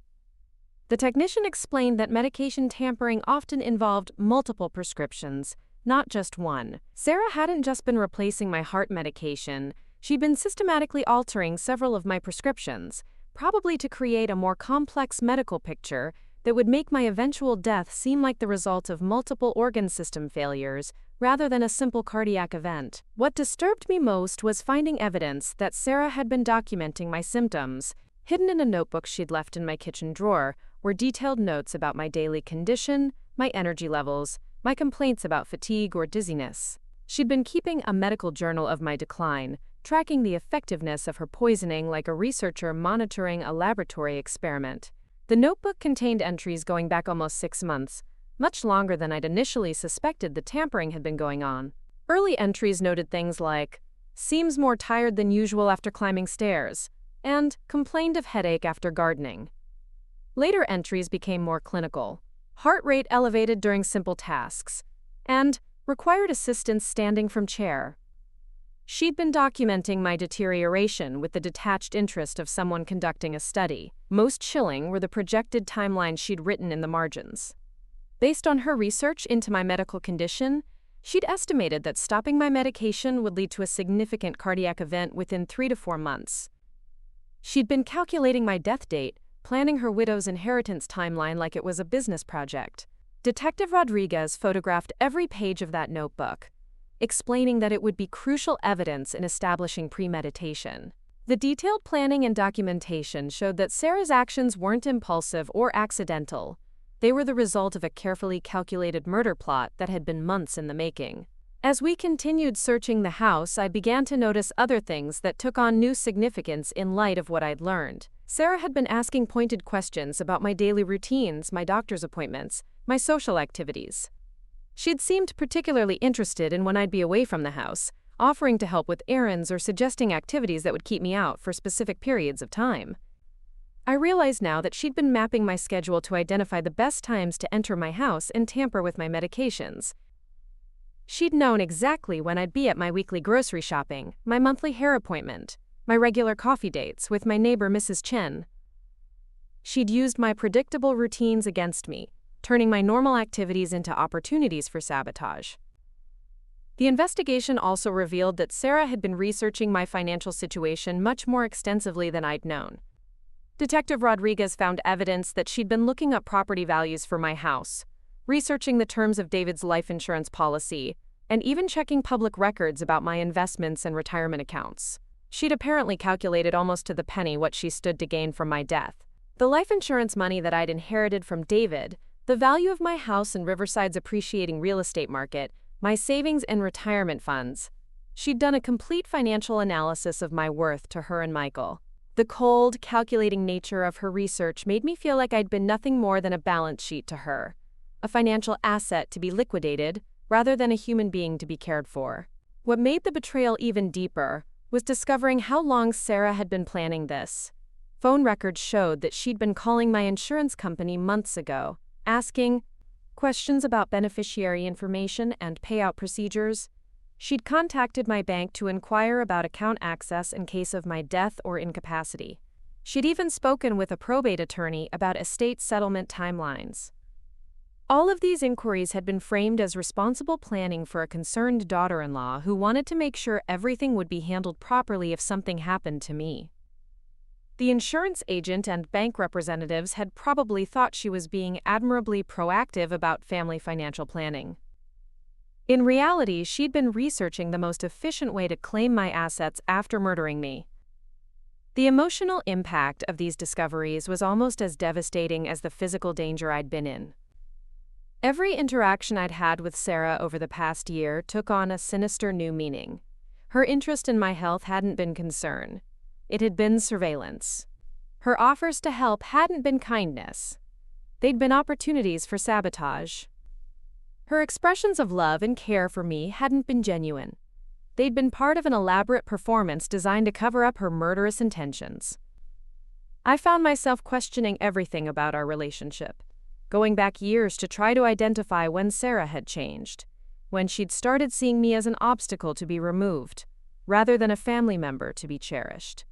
The technician explained that medication tampering often involved multiple prescriptions, not just one. Sarah hadn't just been replacing my heart medication, she'd been systematically altering several of my prescriptions, probably to create a more complex medical picture that would make my eventual death seem like the result of multiple organ system failures rather than a simple cardiac event. What disturbed me most was finding evidence that Sarah had been documenting my symptoms. Hidden in a notebook she'd left in my kitchen drawer were detailed notes about my daily condition, my energy levels, my complaints about fatigue or dizziness. She'd been keeping a medical journal of my decline, tracking the effectiveness of her poisoning like a researcher monitoring a laboratory experiment. The notebook contained entries going back almost 6 months, much longer than I'd initially suspected the tampering had been going on. Early entries noted things like, "Seems more tired than usual after climbing stairs," and "complained of headache after gardening." Later entries became more clinical. "Heart rate elevated during simple tasks," and "required assistance standing from chair." She'd been documenting my deterioration with the detached interest of someone conducting a study. Most chilling were the projected timelines she'd written in the margins. Based on her research into my medical condition, she'd estimated that stopping my medication would lead to a significant cardiac event within 3 to 4 months. She'd been calculating my death date, planning her widow's inheritance timeline like it was a business project. Detective Rodriguez photographed every page of that notebook, explaining that it would be crucial evidence in establishing premeditation. The detailed planning and documentation showed that Sarah's actions weren't impulsive or accidental. They were the result of a carefully calculated murder plot that had been months in the making. As we continued searching the house, I began to notice other things that took on new significance in light of what I'd learned. Sarah had been asking pointed questions about my daily routines, my doctor's appointments, my social activities. She'd seemed particularly interested in when I'd be away from the house, offering to help with errands or suggesting activities that would keep me out for specific periods of time. I realized now that she'd been mapping my schedule to identify the best times to enter my house and tamper with my medications. She'd known exactly when I'd be at my weekly grocery shopping, my monthly hair appointment, my regular coffee dates with my neighbor Mrs. Chen. She'd used my predictable routines against me, turning my normal activities into opportunities for sabotage. The investigation also revealed that Sarah had been researching my financial situation much more extensively than I'd known. Detective Rodriguez found evidence that she'd been looking up property values for my house, researching the terms of David's life insurance policy, and even checking public records about my investments and retirement accounts. She'd apparently calculated almost to the penny what she stood to gain from my death. The life insurance money that I'd inherited from David, the value of my house and Riverside's appreciating real estate market, my savings and retirement funds. She'd done a complete financial analysis of my worth to her and Michael. The cold, calculating nature of her research made me feel like I'd been nothing more than a balance sheet to her. a financial asset to be liquidated rather than a human being to be cared for. What made the betrayal even deeper was discovering how long Sarah had been planning this. Phone records showed that she'd been calling my insurance company months ago, asking questions about beneficiary information and payout procedures. She'd contacted my bank to inquire about account access in case of my death or incapacity. She'd even spoken with a probate attorney about estate settlement timelines. All of these inquiries had been framed as responsible planning for a concerned daughter-in-law who wanted to make sure everything would be handled properly if something happened to me. The insurance agent and bank representatives had probably thought she was being admirably proactive about family financial planning. In reality, she'd been researching the most efficient way to claim my assets after murdering me. The emotional impact of these discoveries was almost as devastating as the physical danger I'd been in. Every interaction I'd had with Sarah over the past year took on a sinister new meaning. Her interest in my health hadn't been concern. It had been surveillance. Her offers to help hadn't been kindness. They'd been opportunities for sabotage. Her expressions of love and care for me hadn't been genuine. They'd been part of an elaborate performance designed to cover up her murderous intentions. I found myself questioning everything about our relationship, going back years to try to identify when Sarah had changed, when she'd started seeing me as an obstacle to be removed, rather than a family member to be cherished.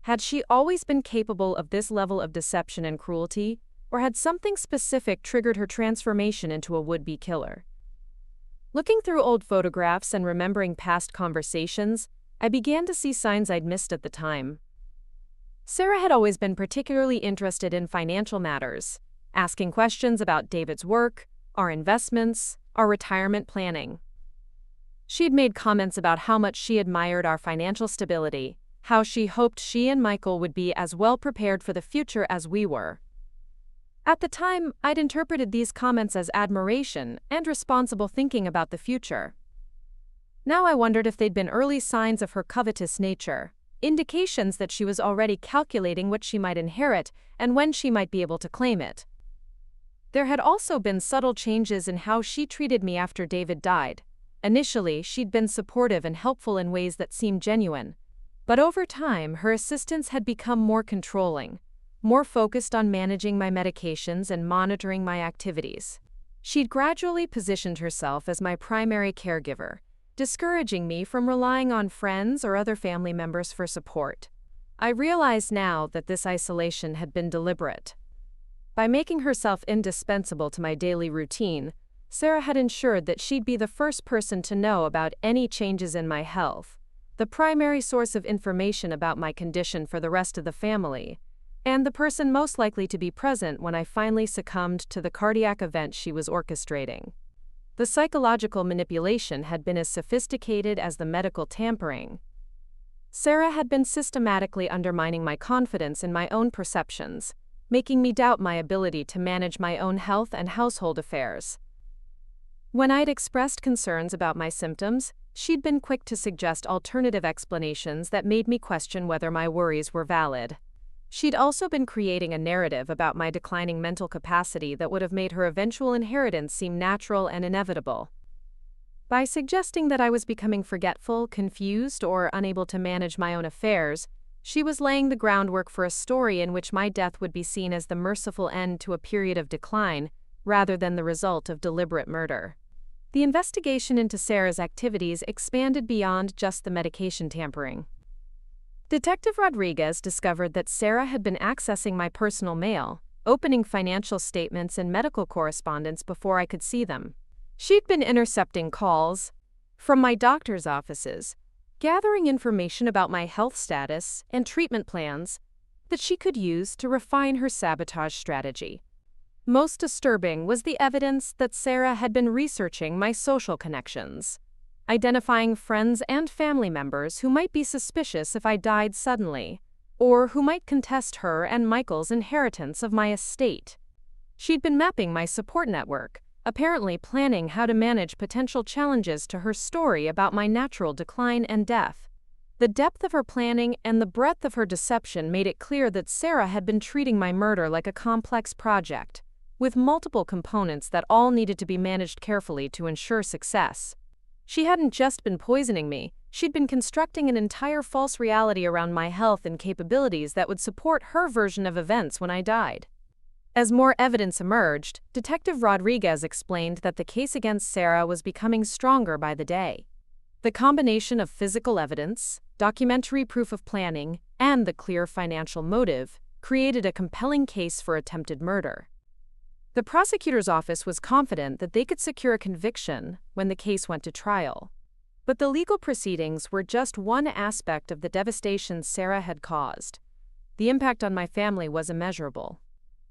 Had she always been capable of this level of deception and cruelty, or had something specific triggered her transformation into a would-be killer? Looking through old photographs and remembering past conversations, I began to see signs I'd missed at the time. Sarah had always been particularly interested in financial matters, asking questions about David's work, our investments, our retirement planning. She'd made comments about how much she admired our financial stability, how she hoped she and Michael would be as well prepared for the future as we were. At the time, I'd interpreted these comments as admiration and responsible thinking about the future. Now I wondered if they'd been early signs of her covetous nature, indications that she was already calculating what she might inherit and when she might be able to claim it. There had also been subtle changes in how she treated me after David died. Initially, she'd been supportive and helpful in ways that seemed genuine, but over time, her assistance had become more controlling, more focused on managing my medications and monitoring my activities. She'd gradually positioned herself as my primary caregiver, discouraging me from relying on friends or other family members for support. I realize now that this isolation had been deliberate. By making herself indispensable to my daily routine, Sarah had ensured that she'd be the first person to know about any changes in my health, the primary source of information about my condition for the rest of the family, and the person most likely to be present when I finally succumbed to the cardiac event she was orchestrating. The psychological manipulation had been as sophisticated as the medical tampering. Sarah had been systematically undermining my confidence in my own perceptions, making me doubt my ability to manage my own health and household affairs. When I'd expressed concerns about my symptoms, she'd been quick to suggest alternative explanations that made me question whether my worries were valid. She'd also been creating a narrative about my declining mental capacity that would have made her eventual inheritance seem natural and inevitable. By suggesting that I was becoming forgetful, confused, or unable to manage my own affairs, she was laying the groundwork for a story in which my death would be seen as the merciful end to a period of decline, rather than the result of deliberate murder. The investigation into Sarah's activities expanded beyond just the medication tampering. Detective Rodriguez discovered that Sarah had been accessing my personal mail, opening financial statements and medical correspondence before I could see them. She'd been intercepting calls from my doctor's offices, gathering information about my health status and treatment plans that she could use to refine her sabotage strategy. Most disturbing was the evidence that Sarah had been researching my social connections, identifying friends and family members who might be suspicious if I died suddenly, or who might contest her and Michael's inheritance of my estate. She'd been mapping my support network, apparently planning how to manage potential challenges to her story about my natural decline and death. The depth of her planning and the breadth of her deception made it clear that Sarah had been treating my murder like a complex project, with multiple components that all needed to be managed carefully to ensure success. She hadn't just been poisoning me, she'd been constructing an entire false reality around my health and capabilities that would support her version of events when I died. As more evidence emerged, Detective Rodriguez explained that the case against Sarah was becoming stronger by the day. The combination of physical evidence, documentary proof of planning, and the clear financial motive created a compelling case for attempted murder. The prosecutor's office was confident that they could secure a conviction when the case went to trial. But the legal proceedings were just one aspect of the devastation Sarah had caused. The impact on my family was immeasurable.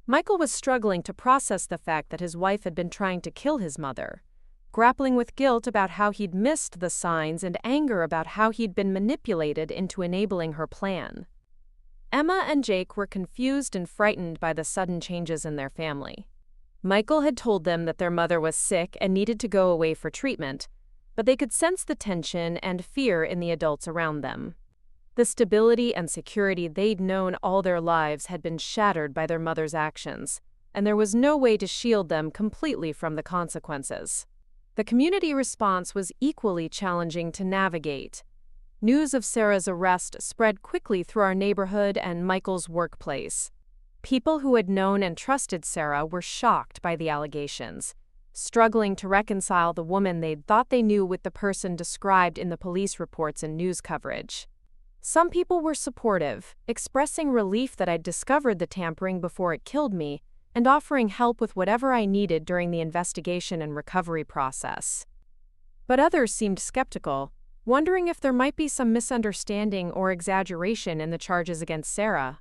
Michael was struggling to process the fact that his wife had been trying to kill his mother, grappling with guilt about how he'd missed the signs and anger about how he'd been manipulated into enabling her plan. Emma and Jake were confused and frightened by the sudden changes in their family. Michael had told them that their mother was sick and needed to go away for treatment, but they could sense the tension and fear in the adults around them. The stability and security they'd known all their lives had been shattered by their mother's actions, and there was no way to shield them completely from the consequences. The community response was equally challenging to navigate. News of Sarah's arrest spread quickly through our neighborhood and Michael's workplace. People who had known and trusted Sarah were shocked by the allegations, struggling to reconcile the woman they'd thought they knew with the person described in the police reports and news coverage. Some people were supportive, expressing relief that I'd discovered the tampering before it killed me, and offering help with whatever I needed during the investigation and recovery process. But others seemed skeptical, wondering if there might be some misunderstanding or exaggeration in the charges against Sarah.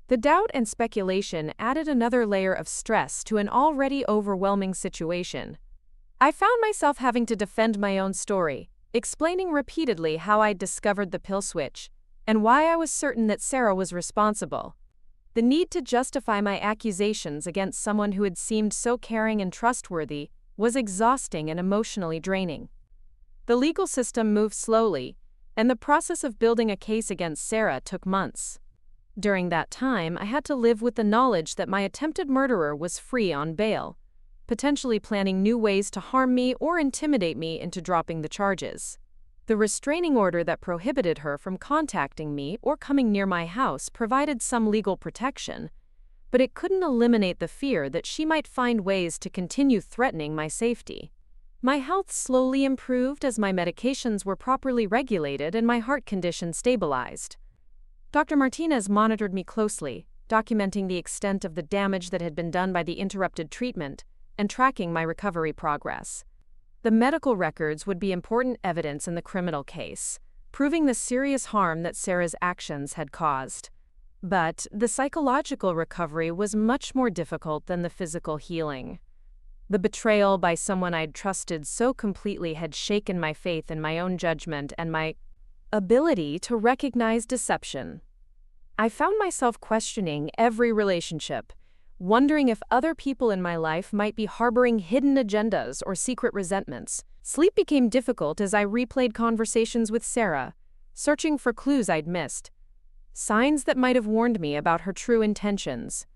The doubt and speculation added another layer of stress to an already overwhelming situation. I found myself having to defend my own story, explaining repeatedly how I'd discovered the pill switch, and why I was certain that Sarah was responsible. The need to justify my accusations against someone who had seemed so caring and trustworthy was exhausting and emotionally draining. The legal system moved slowly, and the process of building a case against Sarah took months. During that time, I had to live with the knowledge that my attempted murderer was free on bail, potentially planning new ways to harm me or intimidate me into dropping the charges. The restraining order that prohibited her from contacting me or coming near my house provided some legal protection, but it couldn't eliminate the fear that she might find ways to continue threatening my safety. My health slowly improved as my medications were properly regulated and my heart condition stabilized. Dr. Martinez monitored me closely, documenting the extent of the damage that had been done by the interrupted treatment and tracking my recovery progress. The medical records would be important evidence in the criminal case, proving the serious harm that Sarah's actions had caused. But the psychological recovery was much more difficult than the physical healing. The betrayal by someone I'd trusted so completely had shaken my faith in my own judgment and my ability to recognize deception. I found myself questioning every relationship, wondering if other people in my life might be harboring hidden agendas or secret resentments. Sleep became difficult as I replayed conversations with Sarah, searching for clues I'd missed, signs that might have warned me about her true intentions.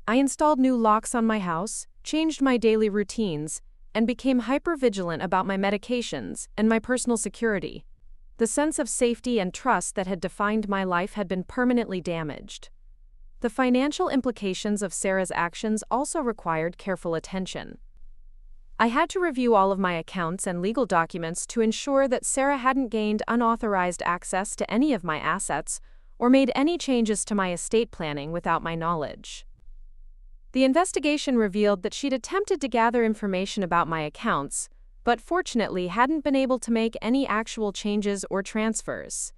I installed new locks on my house, changed my daily routines, and became hyper-vigilant about my medications and my personal security. The sense of safety and trust that had defined my life had been permanently damaged. The financial implications of Sarah's actions also required careful attention. I had to review all of my accounts and legal documents to ensure that Sarah hadn't gained unauthorized access to any of my assets or made any changes to my estate planning without my knowledge. The investigation revealed that she'd attempted to gather information about my accounts, but fortunately hadn't been able to make any actual changes or transfers.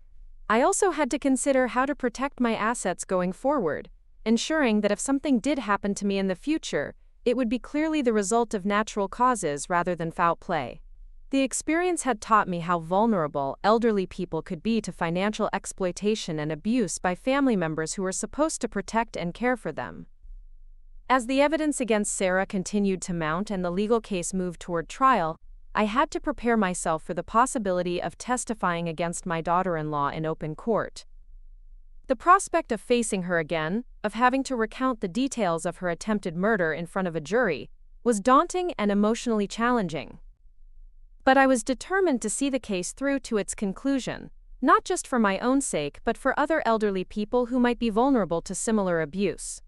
I also had to consider how to protect my assets going forward, ensuring that if something did happen to me in the future, it would be clearly the result of natural causes rather than foul play. The experience had taught me how vulnerable elderly people could be to financial exploitation and abuse by family members who were supposed to protect and care for them. As the evidence against Sarah continued to mount and the legal case moved toward trial, I had to prepare myself for the possibility of testifying against my daughter-in-law in open court. The prospect of facing her again, of having to recount the details of her attempted murder in front of a jury, was daunting and emotionally challenging. But I was determined to see the case through to its conclusion, not just for my own sake but for other elderly people who might be vulnerable to similar abuse.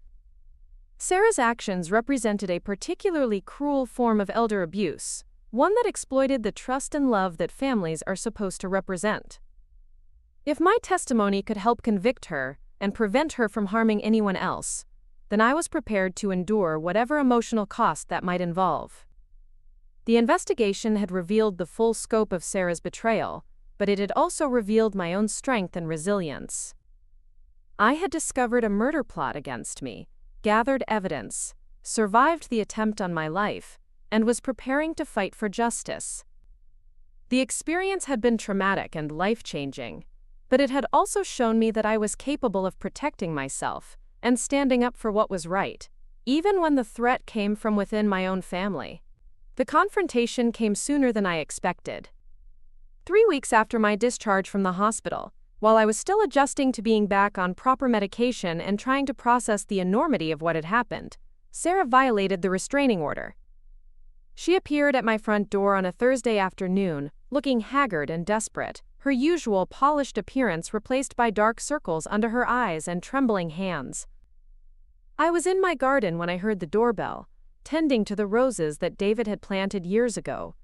Sarah's actions represented a particularly cruel form of elder abuse, one that exploited the trust and love that families are supposed to represent. If my testimony could help convict her and prevent her from harming anyone else, then I was prepared to endure whatever emotional cost that might involve. The investigation had revealed the full scope of Sarah's betrayal, but it had also revealed my own strength and resilience. I had discovered a murder plot against me, gathered evidence, survived the attempt on my life, and was preparing to fight for justice. The experience had been traumatic and life-changing, but it had also shown me that I was capable of protecting myself and standing up for what was right, even when the threat came from within my own family. The confrontation came sooner than I expected. 3 weeks after my discharge from the hospital, while I was still adjusting to being back on proper medication and trying to process the enormity of what had happened, Sarah violated the restraining order. She appeared at my front door on a Thursday afternoon, looking haggard and desperate, her usual polished appearance replaced by dark circles under her eyes and trembling hands. I was in my garden when I heard the doorbell, tending to the roses that David had planted years ago.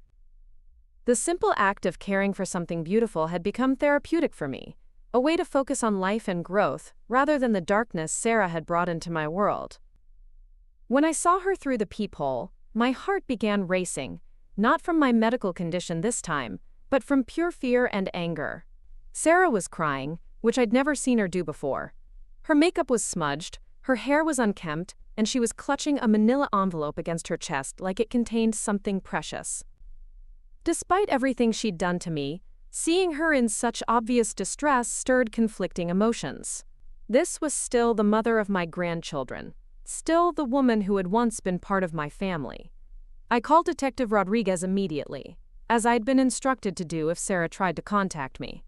The simple act of caring for something beautiful had become therapeutic for me, a way to focus on life and growth rather than the darkness Sarah had brought into my world. When I saw her through the peephole, my heart began racing, not from my medical condition this time, but from pure fear and anger. Sarah was crying, which I'd never seen her do before. Her makeup was smudged, her hair was unkempt, and she was clutching a manila envelope against her chest like it contained something precious. Despite everything she'd done to me, seeing her in such obvious distress stirred conflicting emotions. This was still the mother of my grandchildren, still the woman who had once been part of my family. I called Detective Rodriguez immediately, as I'd been instructed to do if Sarah tried to contact me.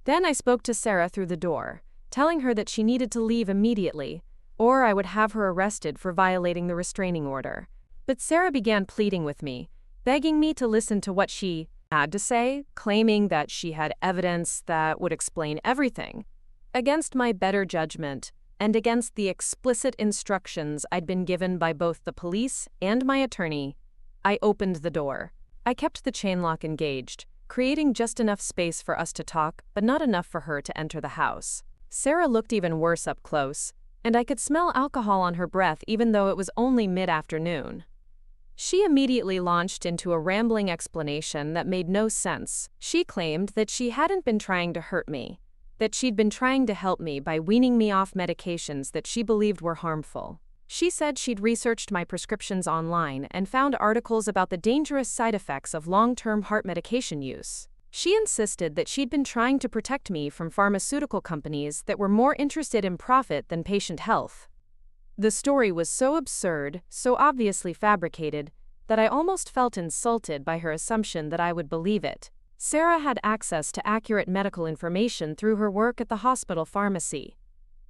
Then I spoke to Sarah through the door, telling her that she needed to leave immediately, or I would have her arrested for violating the restraining order. But Sarah began pleading with me, begging me to listen to what she had to say, claiming that she had evidence that would explain everything. Against my better judgment, and against the explicit instructions I'd been given by both the police and my attorney, I opened the door. I kept the chain lock engaged, creating just enough space for us to talk, but not enough for her to enter the house. Sarah looked even worse up close, and I could smell alcohol on her breath even though it was only mid-afternoon. She immediately launched into a rambling explanation that made no sense. She claimed that she hadn't been trying to hurt me, that she'd been trying to help me by weaning me off medications that she believed were harmful. She said she'd researched my prescriptions online and found articles about the dangerous side effects of long-term heart medication use. She insisted that she'd been trying to protect me from pharmaceutical companies that were more interested in profit than patient health. The story was so absurd, so obviously fabricated, that I almost felt insulted by her assumption that I would believe it. Sarah had access to accurate medical information through her work at the hospital pharmacy.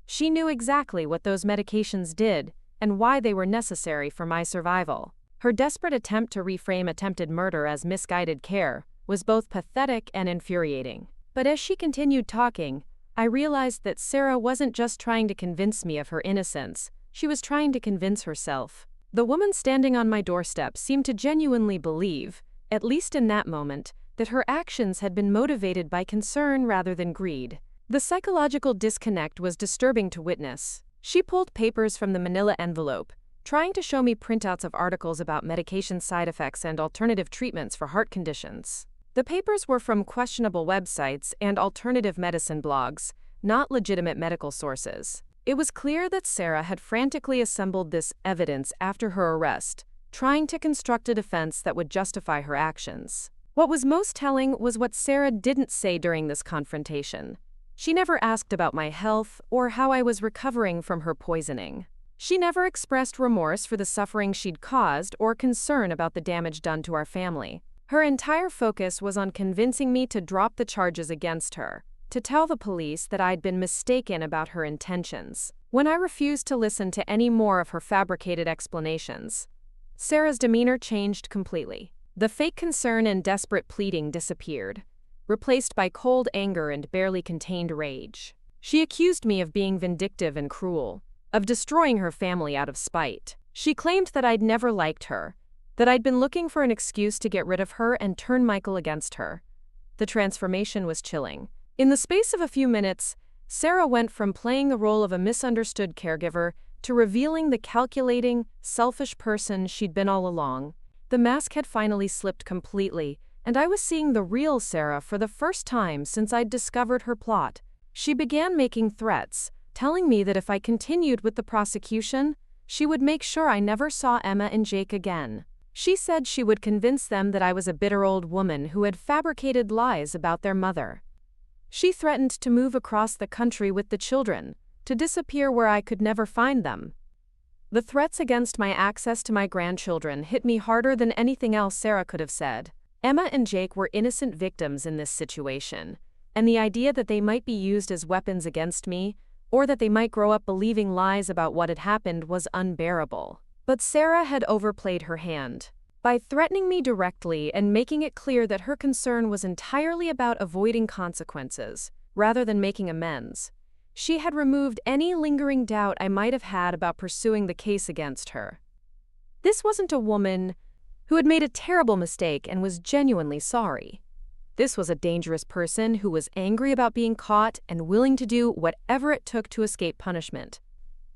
She knew exactly what those medications did and why they were necessary for my survival. Her desperate attempt to reframe attempted murder as misguided care was both pathetic and infuriating. But as she continued talking, I realized that Sarah wasn't just trying to convince me of her innocence, she was trying to convince herself. The woman standing on my doorstep seemed to genuinely believe, at least in that moment, that her actions had been motivated by concern rather than greed. The psychological disconnect was disturbing to witness. She pulled papers from the manila envelope, trying to show me printouts of articles about medication side effects and alternative treatments for heart conditions. The papers were from questionable websites and alternative medicine blogs, not legitimate medical sources. It was clear that Sarah had frantically assembled this evidence after her arrest, trying to construct a defense that would justify her actions. What was most telling was what Sarah didn't say during this confrontation. She never asked about my health or how I was recovering from her poisoning. She never expressed remorse for the suffering she'd caused or concern about the damage done to our family. Her entire focus was on convincing me to drop the charges against her, to tell the police that I'd been mistaken about her intentions. When I refused to listen to any more of her fabricated explanations, Sarah's demeanor changed completely. The fake concern and desperate pleading disappeared, replaced by cold anger and barely contained rage. She accused me of being vindictive and cruel, of destroying her family out of spite. She claimed that I'd never liked her, that I'd been looking for an excuse to get rid of her and turn Michael against her. The transformation was chilling. In the space of a few minutes, Sarah went from playing the role of a misunderstood caregiver to revealing the calculating, selfish person she'd been all along. The mask had finally slipped completely, and I was seeing the real Sarah for the first time since I'd discovered her plot. She began making threats, telling me that if I continued with the prosecution, she would make sure I never saw Emma and Jake again. She said she would convince them that I was a bitter old woman who had fabricated lies about their mother. She threatened to move across the country with the children, to disappear where I could never find them. The threats against my access to my grandchildren hit me harder than anything else Sarah could have said. Emma and Jake were innocent victims in this situation, and the idea that they might be used as weapons against me, or that they might grow up believing lies about what had happened, was unbearable. But Sarah had overplayed her hand. By threatening me directly and making it clear that her concern was entirely about avoiding consequences, rather than making amends, she had removed any lingering doubt I might have had about pursuing the case against her. This wasn't a woman who had made a terrible mistake and was genuinely sorry. This was a dangerous person who was angry about being caught and willing to do whatever it took to escape punishment.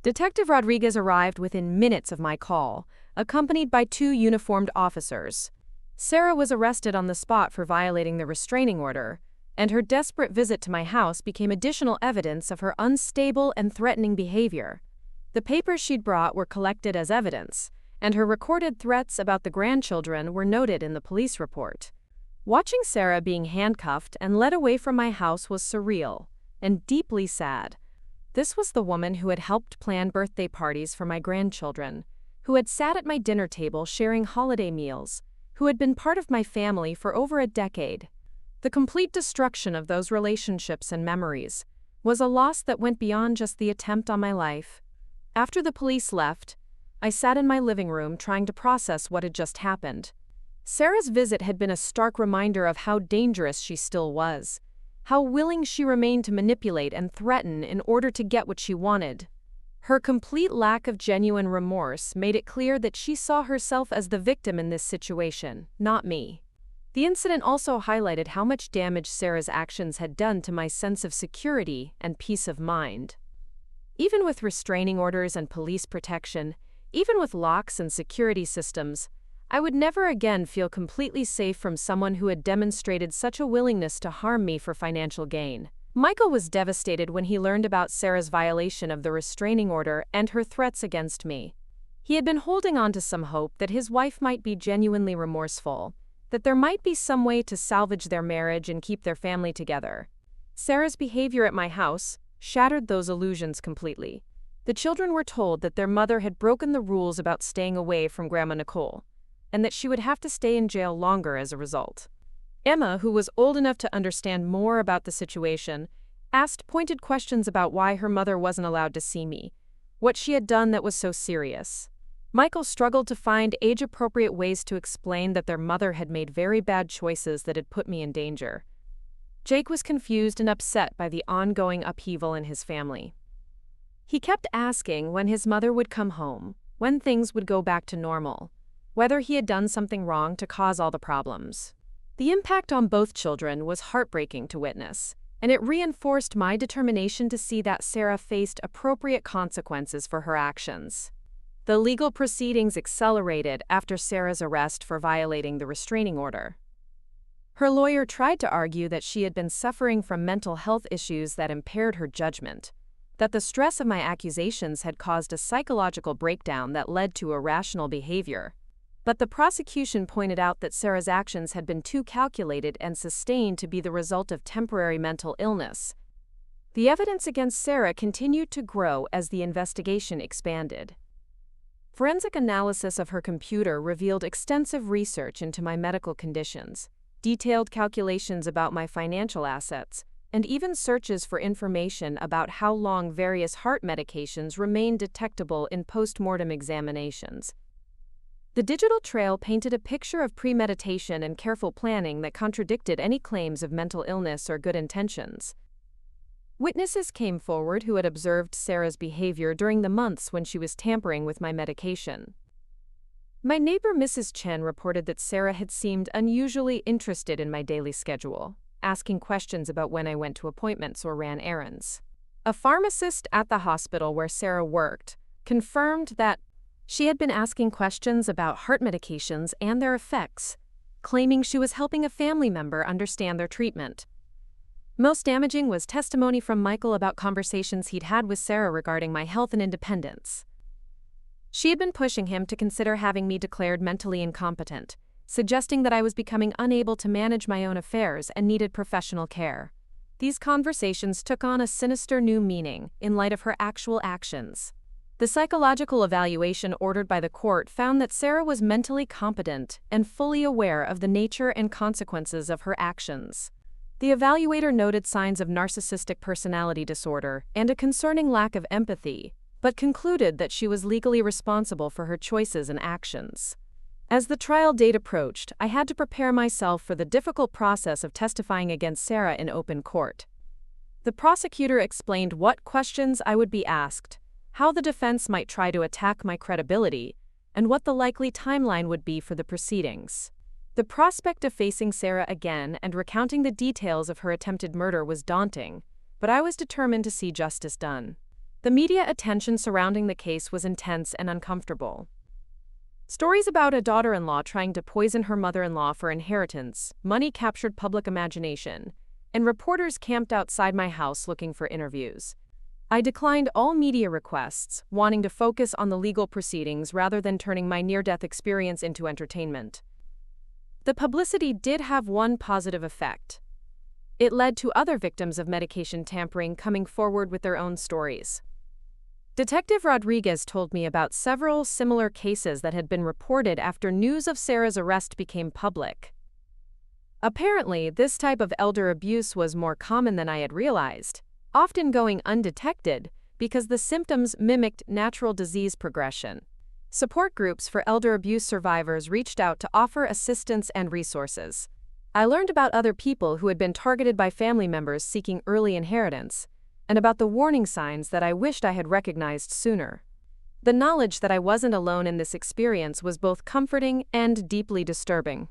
Detective Rodriguez arrived within minutes of my call, accompanied by 2 uniformed officers. Sarah was arrested on the spot for violating the restraining order, and her desperate visit to my house became additional evidence of her unstable and threatening behavior. The papers she'd brought were collected as evidence, and her recorded threats about the grandchildren were noted in the police report. Watching Sarah being handcuffed and led away from my house was surreal and deeply sad. This was the woman who had helped plan birthday parties for my grandchildren, who had sat at my dinner table sharing holiday meals, who had been part of my family for over a decade. The complete destruction of those relationships and memories was a loss that went beyond just the attempt on my life. After the police left, I sat in my living room trying to process what had just happened. Sarah's visit had been a stark reminder of how dangerous she still was, how willing she remained to manipulate and threaten in order to get what she wanted. Her complete lack of genuine remorse made it clear that she saw herself as the victim in this situation, not me. The incident also highlighted how much damage Sarah's actions had done to my sense of security and peace of mind. Even with restraining orders and police protection, even with locks and security systems, I would never again feel completely safe from someone who had demonstrated such a willingness to harm me for financial gain. Michael was devastated when he learned about Sarah's violation of the restraining order and her threats against me. He had been holding on to some hope that his wife might be genuinely remorseful, that there might be some way to salvage their marriage and keep their family together. Sarah's behavior at my house shattered those illusions completely. The children were told that their mother had broken the rules about staying away from Grandma Nicole, and that she would have to stay in jail longer as a result. Emma, who was old enough to understand more about the situation, asked pointed questions about why her mother wasn't allowed to see me, what she had done that was so serious. Michael struggled to find age-appropriate ways to explain that their mother had made very bad choices that had put me in danger. Jake was confused and upset by the ongoing upheaval in his family. He kept asking when his mother would come home, when things would go back to normal, whether he had done something wrong to cause all the problems. The impact on both children was heartbreaking to witness, and it reinforced my determination to see that Sarah faced appropriate consequences for her actions. The legal proceedings accelerated after Sarah's arrest for violating the restraining order. Her lawyer tried to argue that she had been suffering from mental health issues that impaired her judgment, that the stress of my accusations had caused a psychological breakdown that led to irrational behavior. But the prosecution pointed out that Sarah's actions had been too calculated and sustained to be the result of temporary mental illness. The evidence against Sarah continued to grow as the investigation expanded. Forensic analysis of her computer revealed extensive research into my medical conditions, detailed calculations about my financial assets, and even searches for information about how long various heart medications remain detectable in post-mortem examinations. The digital trail painted a picture of premeditation and careful planning that contradicted any claims of mental illness or good intentions. Witnesses came forward who had observed Sarah's behavior during the months when she was tampering with my medication. My neighbor Mrs. Chen reported that Sarah had seemed unusually interested in my daily schedule, asking questions about when I went to appointments or ran errands. A pharmacist at the hospital where Sarah worked confirmed that she had been asking questions about heart medications and their effects, claiming she was helping a family member understand their treatment. Most damaging was testimony from Michael about conversations he'd had with Sarah regarding my health and independence. She had been pushing him to consider having me declared mentally incompetent, suggesting that I was becoming unable to manage my own affairs and needed professional care. These conversations took on a sinister new meaning in light of her actual actions. The psychological evaluation ordered by the court found that Sarah was mentally competent and fully aware of the nature and consequences of her actions. The evaluator noted signs of narcissistic personality disorder and a concerning lack of empathy, but concluded that she was legally responsible for her choices and actions. As the trial date approached, I had to prepare myself for the difficult process of testifying against Sarah in open court. The prosecutor explained what questions I would be asked, how the defense might try to attack my credibility, and what the likely timeline would be for the proceedings. The prospect of facing Sarah again and recounting the details of her attempted murder was daunting, but I was determined to see justice done. The media attention surrounding the case was intense and uncomfortable. Stories about a daughter-in-law trying to poison her mother-in-law for inheritance, money captured public imagination, and reporters camped outside my house looking for interviews. I declined all media requests, wanting to focus on the legal proceedings rather than turning my near-death experience into entertainment. The publicity did have one positive effect. It led to other victims of medication tampering coming forward with their own stories. Detective Rodriguez told me about several similar cases that had been reported after news of Sarah's arrest became public. Apparently, this type of elder abuse was more common than I had realized, often going undetected because the symptoms mimicked natural disease progression. Support groups for elder abuse survivors reached out to offer assistance and resources. I learned about other people who had been targeted by family members seeking early inheritance, and about the warning signs that I wished I had recognized sooner. The knowledge that I wasn't alone in this experience was both comforting and deeply disturbing.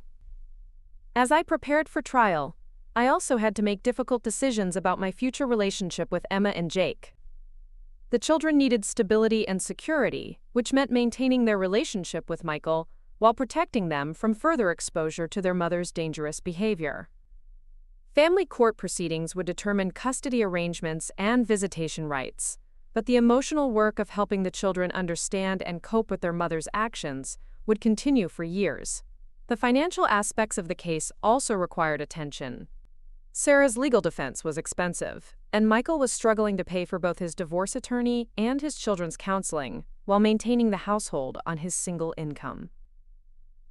As I prepared for trial, I also had to make difficult decisions about my future relationship with Emma and Jake. The children needed stability and security, which meant maintaining their relationship with Michael while protecting them from further exposure to their mother's dangerous behavior. Family court proceedings would determine custody arrangements and visitation rights, but the emotional work of helping the children understand and cope with their mother's actions would continue for years. The financial aspects of the case also required attention. Sarah's legal defense was expensive, and Michael was struggling to pay for both his divorce attorney and his children's counseling while maintaining the household on his single income.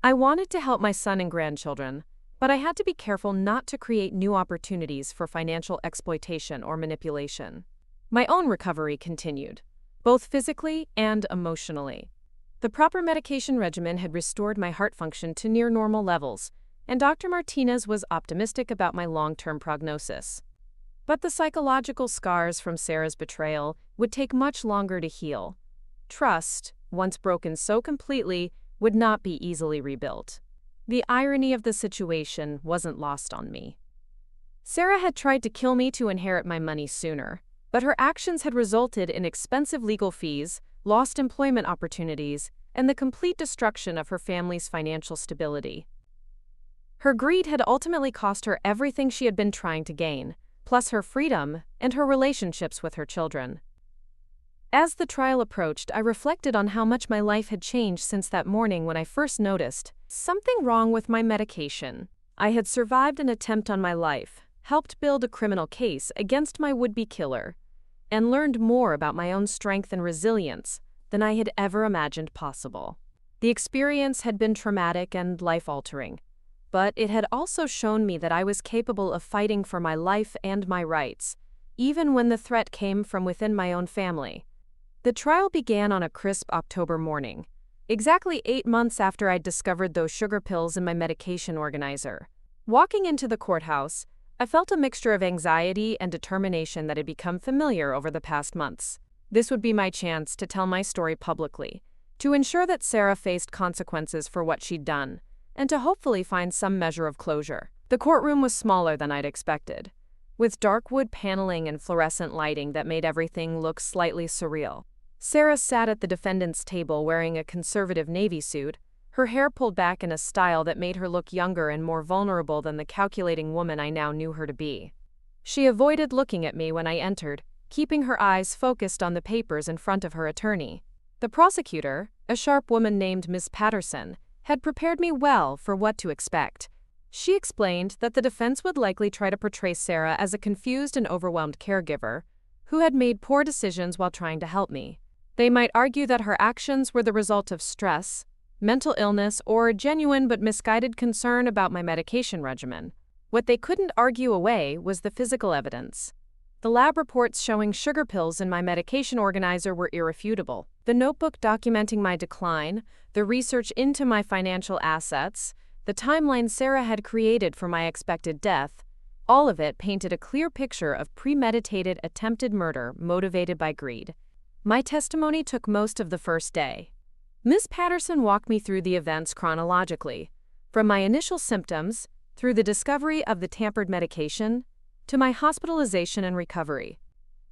I wanted to help my son and grandchildren, but I had to be careful not to create new opportunities for financial exploitation or manipulation. My own recovery continued, both physically and emotionally. The proper medication regimen had restored my heart function to near normal levels, and Dr. Martinez was optimistic about my long-term prognosis. But the psychological scars from Sarah's betrayal would take much longer to heal. Trust, once broken so completely, would not be easily rebuilt. The irony of the situation wasn't lost on me. Sarah had tried to kill me to inherit my money sooner, but her actions had resulted in expensive legal fees, lost employment opportunities, and the complete destruction of her family's financial stability. Her greed had ultimately cost her everything she had been trying to gain, plus her freedom and her relationships with her children. As the trial approached, I reflected on how much my life had changed since that morning when I first noticed something wrong with my medication. I had survived an attempt on my life, helped build a criminal case against my would-be killer, and learned more about my own strength and resilience than I had ever imagined possible. The experience had been traumatic and life-altering, but it had also shown me that I was capable of fighting for my life and my rights, even when the threat came from within my own family. The trial began on a crisp October morning, exactly 8 months after I'd discovered those sugar pills in my medication organizer. Walking into the courthouse, I felt a mixture of anxiety and determination that had become familiar over the past months. This would be my chance to tell my story publicly, to ensure that Sarah faced consequences for what she'd done, and to hopefully find some measure of closure. The courtroom was smaller than I'd expected, with dark wood paneling and fluorescent lighting that made everything look slightly surreal. Sarah sat at the defendant's table wearing a conservative navy suit, her hair pulled back in a style that made her look younger and more vulnerable than the calculating woman I now knew her to be. She avoided looking at me when I entered, keeping her eyes focused on the papers in front of her attorney. The prosecutor, a sharp woman named Miss Patterson, had prepared me well for what to expect. She explained that the defense would likely try to portray Sarah as a confused and overwhelmed caregiver who had made poor decisions while trying to help me. They might argue that her actions were the result of stress, mental illness, or a genuine but misguided concern about my medication regimen. What they couldn't argue away was the physical evidence. The lab reports showing sugar pills in my medication organizer were irrefutable. The notebook documenting my decline, the research into my financial assets, the timeline Sarah had created for my expected death, all of it painted a clear picture of premeditated attempted murder motivated by greed. My testimony took most of the first day. Miss Patterson walked me through the events chronologically, from my initial symptoms, through the discovery of the tampered medication, to my hospitalization and recovery.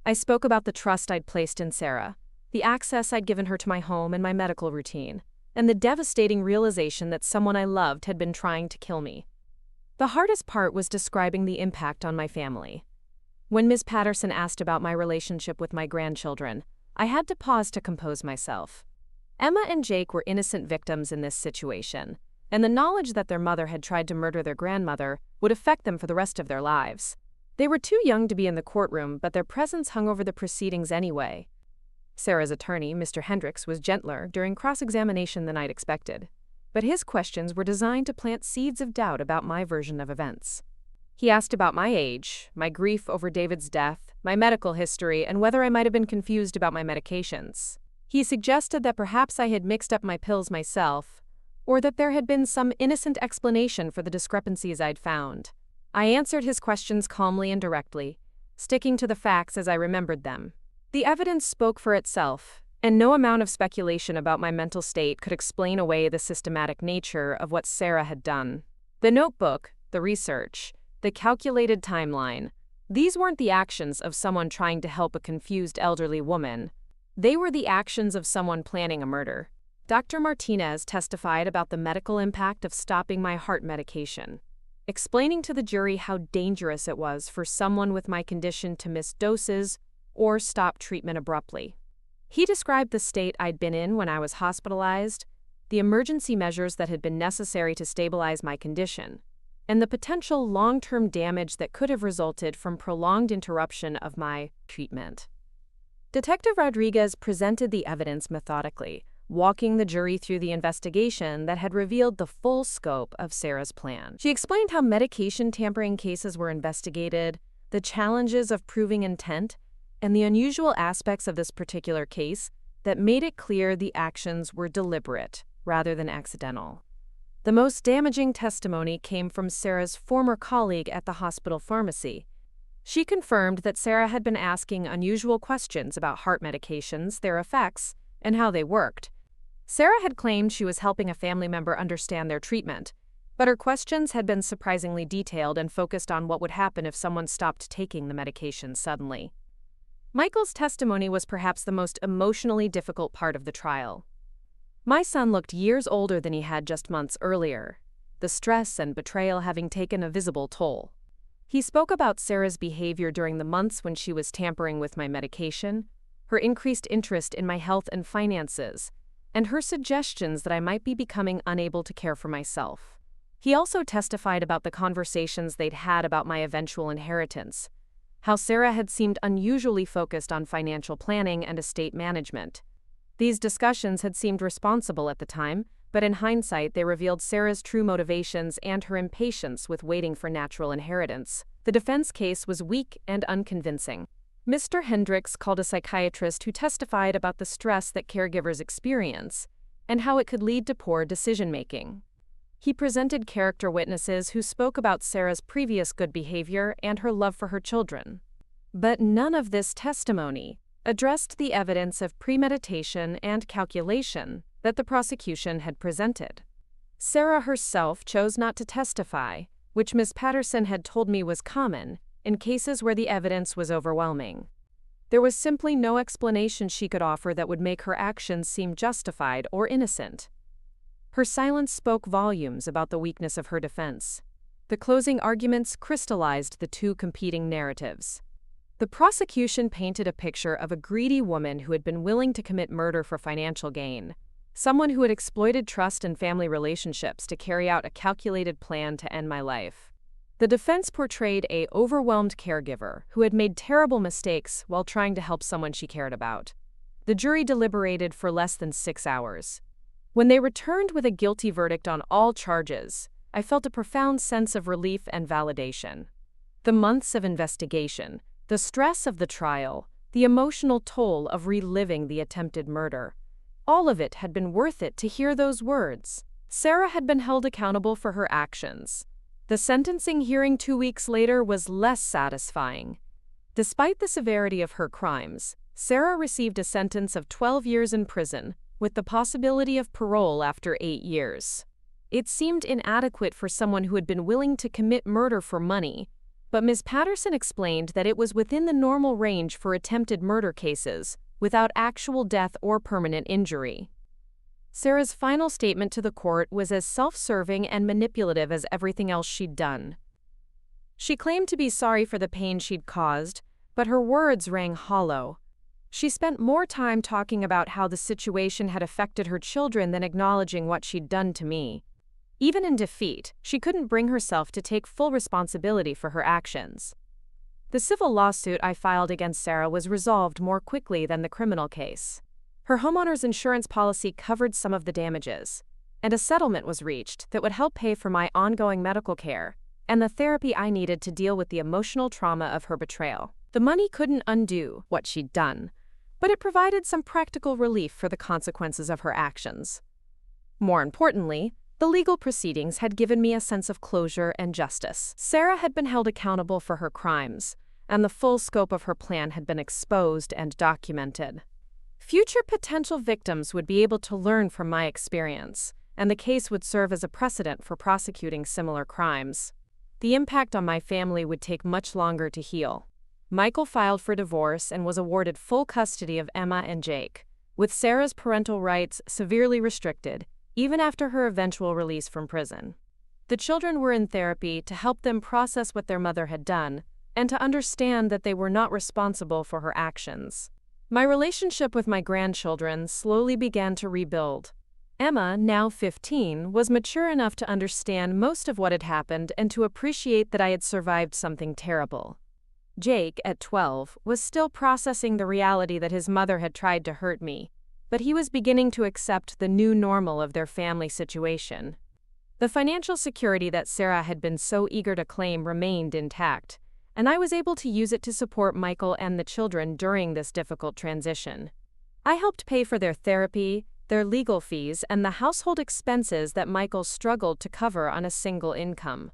I spoke about the trust I'd placed in Sarah, the access I'd given her to my home and my medical routine, and the devastating realization that someone I loved had been trying to kill me. The hardest part was describing the impact on my family. When Miss Patterson asked about my relationship with my grandchildren, I had to pause to compose myself. Emma and Jake were innocent victims in this situation, and the knowledge that their mother had tried to murder their grandmother would affect them for the rest of their lives. They were too young to be in the courtroom, but their presence hung over the proceedings anyway. Sarah's attorney, Mr. Hendricks, was gentler during cross-examination than I'd expected, but his questions were designed to plant seeds of doubt about my version of events. He asked about my age, my grief over David's death, my medical history, and whether I might have been confused about my medications. He suggested that perhaps I had mixed up my pills myself, or that there had been some innocent explanation for the discrepancies I'd found. I answered his questions calmly and directly, sticking to the facts as I remembered them. The evidence spoke for itself, and no amount of speculation about my mental state could explain away the systematic nature of what Sarah had done. The notebook, the research, the calculated timeline, these weren't the actions of someone trying to help a confused elderly woman. They were the actions of someone planning a murder. Dr. Martinez testified about the medical impact of stopping my heart medication, explaining to the jury how dangerous it was for someone with my condition to miss doses or stop treatment abruptly. He described the state I'd been in when I was hospitalized, the emergency measures that had been necessary to stabilize my condition, and the potential long-term damage that could have resulted from prolonged interruption of my treatment. Detective Rodriguez presented the evidence methodically, walking the jury through the investigation that had revealed the full scope of Sarah's plan. She explained how medication tampering cases were investigated, the challenges of proving intent, and the unusual aspects of this particular case that made it clear the actions were deliberate rather than accidental. The most damaging testimony came from Sarah's former colleague at the hospital pharmacy. She confirmed that Sarah had been asking unusual questions about heart medications, their effects, and how they worked. Sarah had claimed she was helping a family member understand their treatment, but her questions had been surprisingly detailed and focused on what would happen if someone stopped taking the medication suddenly. Michael's testimony was perhaps the most emotionally difficult part of the trial. My son looked years older than he had just months earlier, the stress and betrayal having taken a visible toll. He spoke about Sarah's behavior during the months when she was tampering with my medication, her increased interest in my health and finances, and her suggestions that I might be becoming unable to care for myself. He also testified about the conversations they'd had about my eventual inheritance, how Sarah had seemed unusually focused on financial planning and estate management. These discussions had seemed responsible at the time, but in hindsight they revealed Sarah's true motivations and her impatience with waiting for natural inheritance. The defense case was weak and unconvincing. Mr. Hendricks called a psychiatrist who testified about the stress that caregivers experience and how it could lead to poor decision-making. He presented character witnesses who spoke about Sarah's previous good behavior and her love for her children. But none of this testimony addressed the evidence of premeditation and calculation that the prosecution had presented. Sarah herself chose not to testify, which Ms. Patterson had told me was common in cases where the evidence was overwhelming. There was simply no explanation she could offer that would make her actions seem justified or innocent. Her silence spoke volumes about the weakness of her defense. The closing arguments crystallized the two competing narratives. The prosecution painted a picture of a greedy woman who had been willing to commit murder for financial gain, someone who had exploited trust and family relationships to carry out a calculated plan to end my life. The defense portrayed an overwhelmed caregiver who had made terrible mistakes while trying to help someone she cared about. The jury deliberated for less than 6 hours. When they returned with a guilty verdict on all charges, I felt a profound sense of relief and validation. The months of investigation, the stress of the trial, the emotional toll of reliving the attempted murder, all of it had been worth it to hear those words. Sarah had been held accountable for her actions. The sentencing hearing 2 weeks later was less satisfying. Despite the severity of her crimes, Sarah received a sentence of 12 years in prison, with the possibility of parole after 8 years. It seemed inadequate for someone who had been willing to commit murder for money, but Ms. Patterson explained that it was within the normal range for attempted murder cases, without actual death or permanent injury. Sarah's final statement to the court was as self-serving and manipulative as everything else she'd done. She claimed to be sorry for the pain she'd caused, but her words rang hollow. She spent more time talking about how the situation had affected her children than acknowledging what she'd done to me. Even in defeat, she couldn't bring herself to take full responsibility for her actions. The civil lawsuit I filed against Sarah was resolved more quickly than the criminal case. Her homeowner's insurance policy covered some of the damages, and a settlement was reached that would help pay for my ongoing medical care and the therapy I needed to deal with the emotional trauma of her betrayal. The money couldn't undo what she'd done, but it provided some practical relief for the consequences of her actions. More importantly, the legal proceedings had given me a sense of closure and justice. Sarah had been held accountable for her crimes, and the full scope of her plan had been exposed and documented. Future potential victims would be able to learn from my experience, and the case would serve as a precedent for prosecuting similar crimes. The impact on my family would take much longer to heal. Michael filed for divorce and was awarded full custody of Emma and Jake, with Sarah's parental rights severely restricted, even after her eventual release from prison. The children were in therapy to help them process what their mother had done and to understand that they were not responsible for her actions. My relationship with my grandchildren slowly began to rebuild. Emma, now 15, was mature enough to understand most of what had happened and to appreciate that I had survived something terrible. Jake, at 12, was still processing the reality that his mother had tried to hurt me, but he was beginning to accept the new normal of their family situation. The financial security that Sarah had been so eager to claim remained intact, and I was able to use it to support Michael and the children during this difficult transition. I helped pay for their therapy, their legal fees, and the household expenses that Michael struggled to cover on a single income.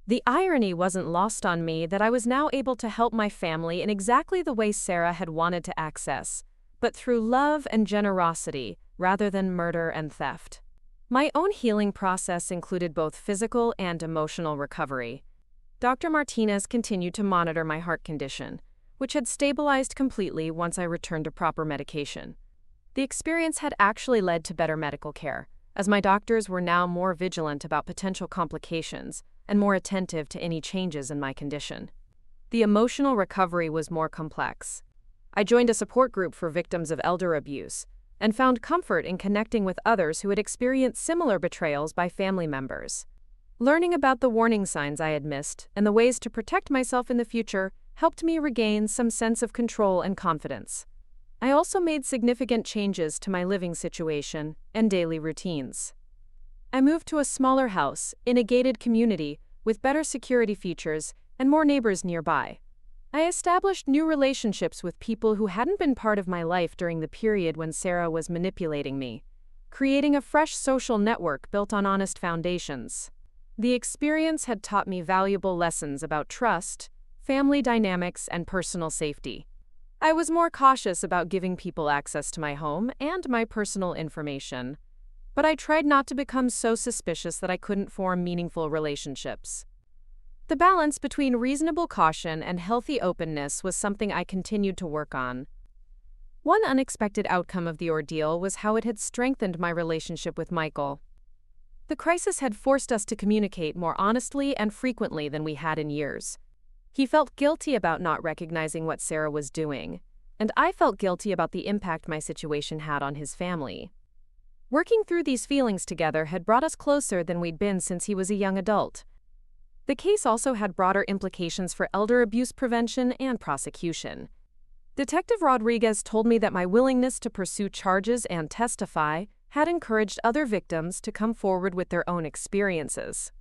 The irony wasn't lost on me that I was now able to help my family in exactly the way Sarah had wanted to access, but through love and generosity rather than murder and theft. My own healing process included both physical and emotional recovery. Dr. Martinez continued to monitor my heart condition, which had stabilized completely once I returned to proper medication. The experience had actually led to better medical care, as my doctors were now more vigilant about potential complications and more attentive to any changes in my condition. The emotional recovery was more complex. I joined a support group for victims of elder abuse and found comfort in connecting with others who had experienced similar betrayals by family members. Learning about the warning signs I had missed and the ways to protect myself in the future helped me regain some sense of control and confidence. I also made significant changes to my living situation and daily routines. I moved to a smaller house, in a gated community, with better security features and more neighbors nearby. I established new relationships with people who hadn't been part of my life during the period when Sarah was manipulating me, creating a fresh social network built on honest foundations. The experience had taught me valuable lessons about trust, family dynamics, and personal safety. I was more cautious about giving people access to my home and my personal information, but I tried not to become so suspicious that I couldn't form meaningful relationships. The balance between reasonable caution and healthy openness was something I continued to work on. One unexpected outcome of the ordeal was how it had strengthened my relationship with Michael. The crisis had forced us to communicate more honestly and frequently than we had in years. He felt guilty about not recognizing what Sarah was doing, and I felt guilty about the impact my situation had on his family. Working through these feelings together had brought us closer than we'd been since he was a young adult. The case also had broader implications for elder abuse prevention and prosecution. Detective Rodriguez told me that my willingness to pursue charges and testify had encouraged other victims to come forward with their own experiences.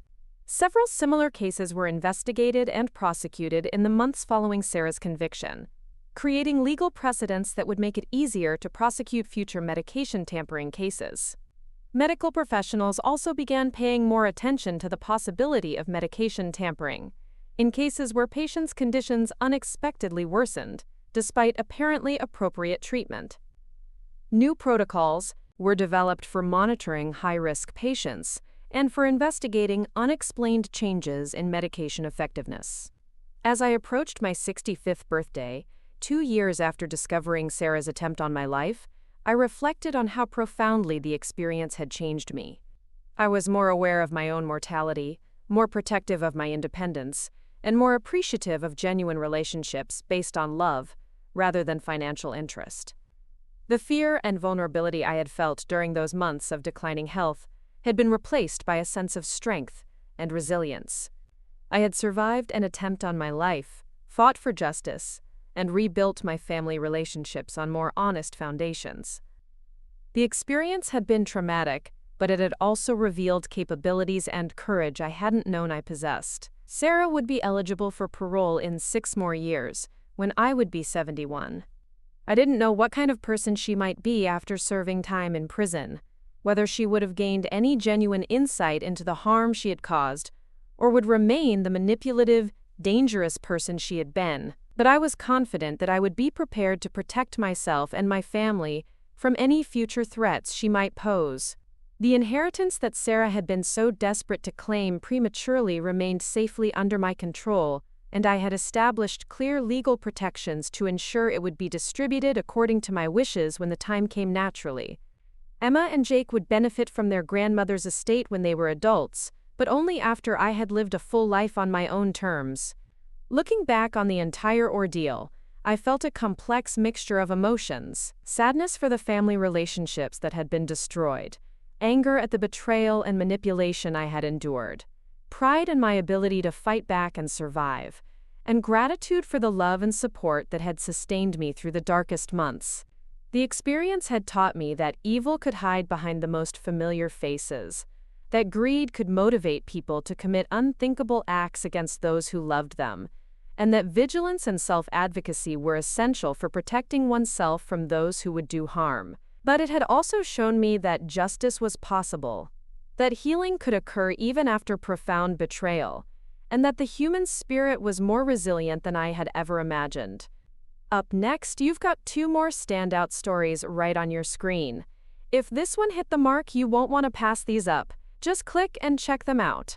Several similar cases were investigated and prosecuted in the months following Sarah's conviction, creating legal precedents that would make it easier to prosecute future medication tampering cases. Medical professionals also began paying more attention to the possibility of medication tampering in cases where patients' conditions unexpectedly worsened, despite apparently appropriate treatment. New protocols were developed for monitoring high-risk patients and for investigating unexplained changes in medication effectiveness. As I approached my 65th birthday, 2 years after discovering Sarah's attempt on my life, I reflected on how profoundly the experience had changed me. I was more aware of my own mortality, more protective of my independence, and more appreciative of genuine relationships based on love rather than financial interest. The fear and vulnerability I had felt during those months of declining health had been replaced by a sense of strength and resilience. I had survived an attempt on my life, fought for justice, and rebuilt my family relationships on more honest foundations. The experience had been traumatic, but it had also revealed capabilities and courage I hadn't known I possessed. Sarah would be eligible for parole in 6 more years, when I would be 71. I didn't know what kind of person she might be after serving time in prison, whether she would have gained any genuine insight into the harm she had caused, or would remain the manipulative, dangerous person she had been. But I was confident that I would be prepared to protect myself and my family from any future threats she might pose. The inheritance that Sarah had been so desperate to claim prematurely remained safely under my control, and I had established clear legal protections to ensure it would be distributed according to my wishes when the time came naturally. Emma and Jake would benefit from their grandmother's estate when they were adults, but only after I had lived a full life on my own terms. Looking back on the entire ordeal, I felt a complex mixture of emotions: sadness for the family relationships that had been destroyed, anger at the betrayal and manipulation I had endured, pride in my ability to fight back and survive, and gratitude for the love and support that had sustained me through the darkest months. The experience had taught me that evil could hide behind the most familiar faces, that greed could motivate people to commit unthinkable acts against those who loved them, and that vigilance and self-advocacy were essential for protecting oneself from those who would do harm. But it had also shown me that justice was possible, that healing could occur even after profound betrayal, and that the human spirit was more resilient than I had ever imagined. Up next, you've got 2 more standout stories right on your screen. If this one hit the mark, you won't want to pass these up. Just click and check them out.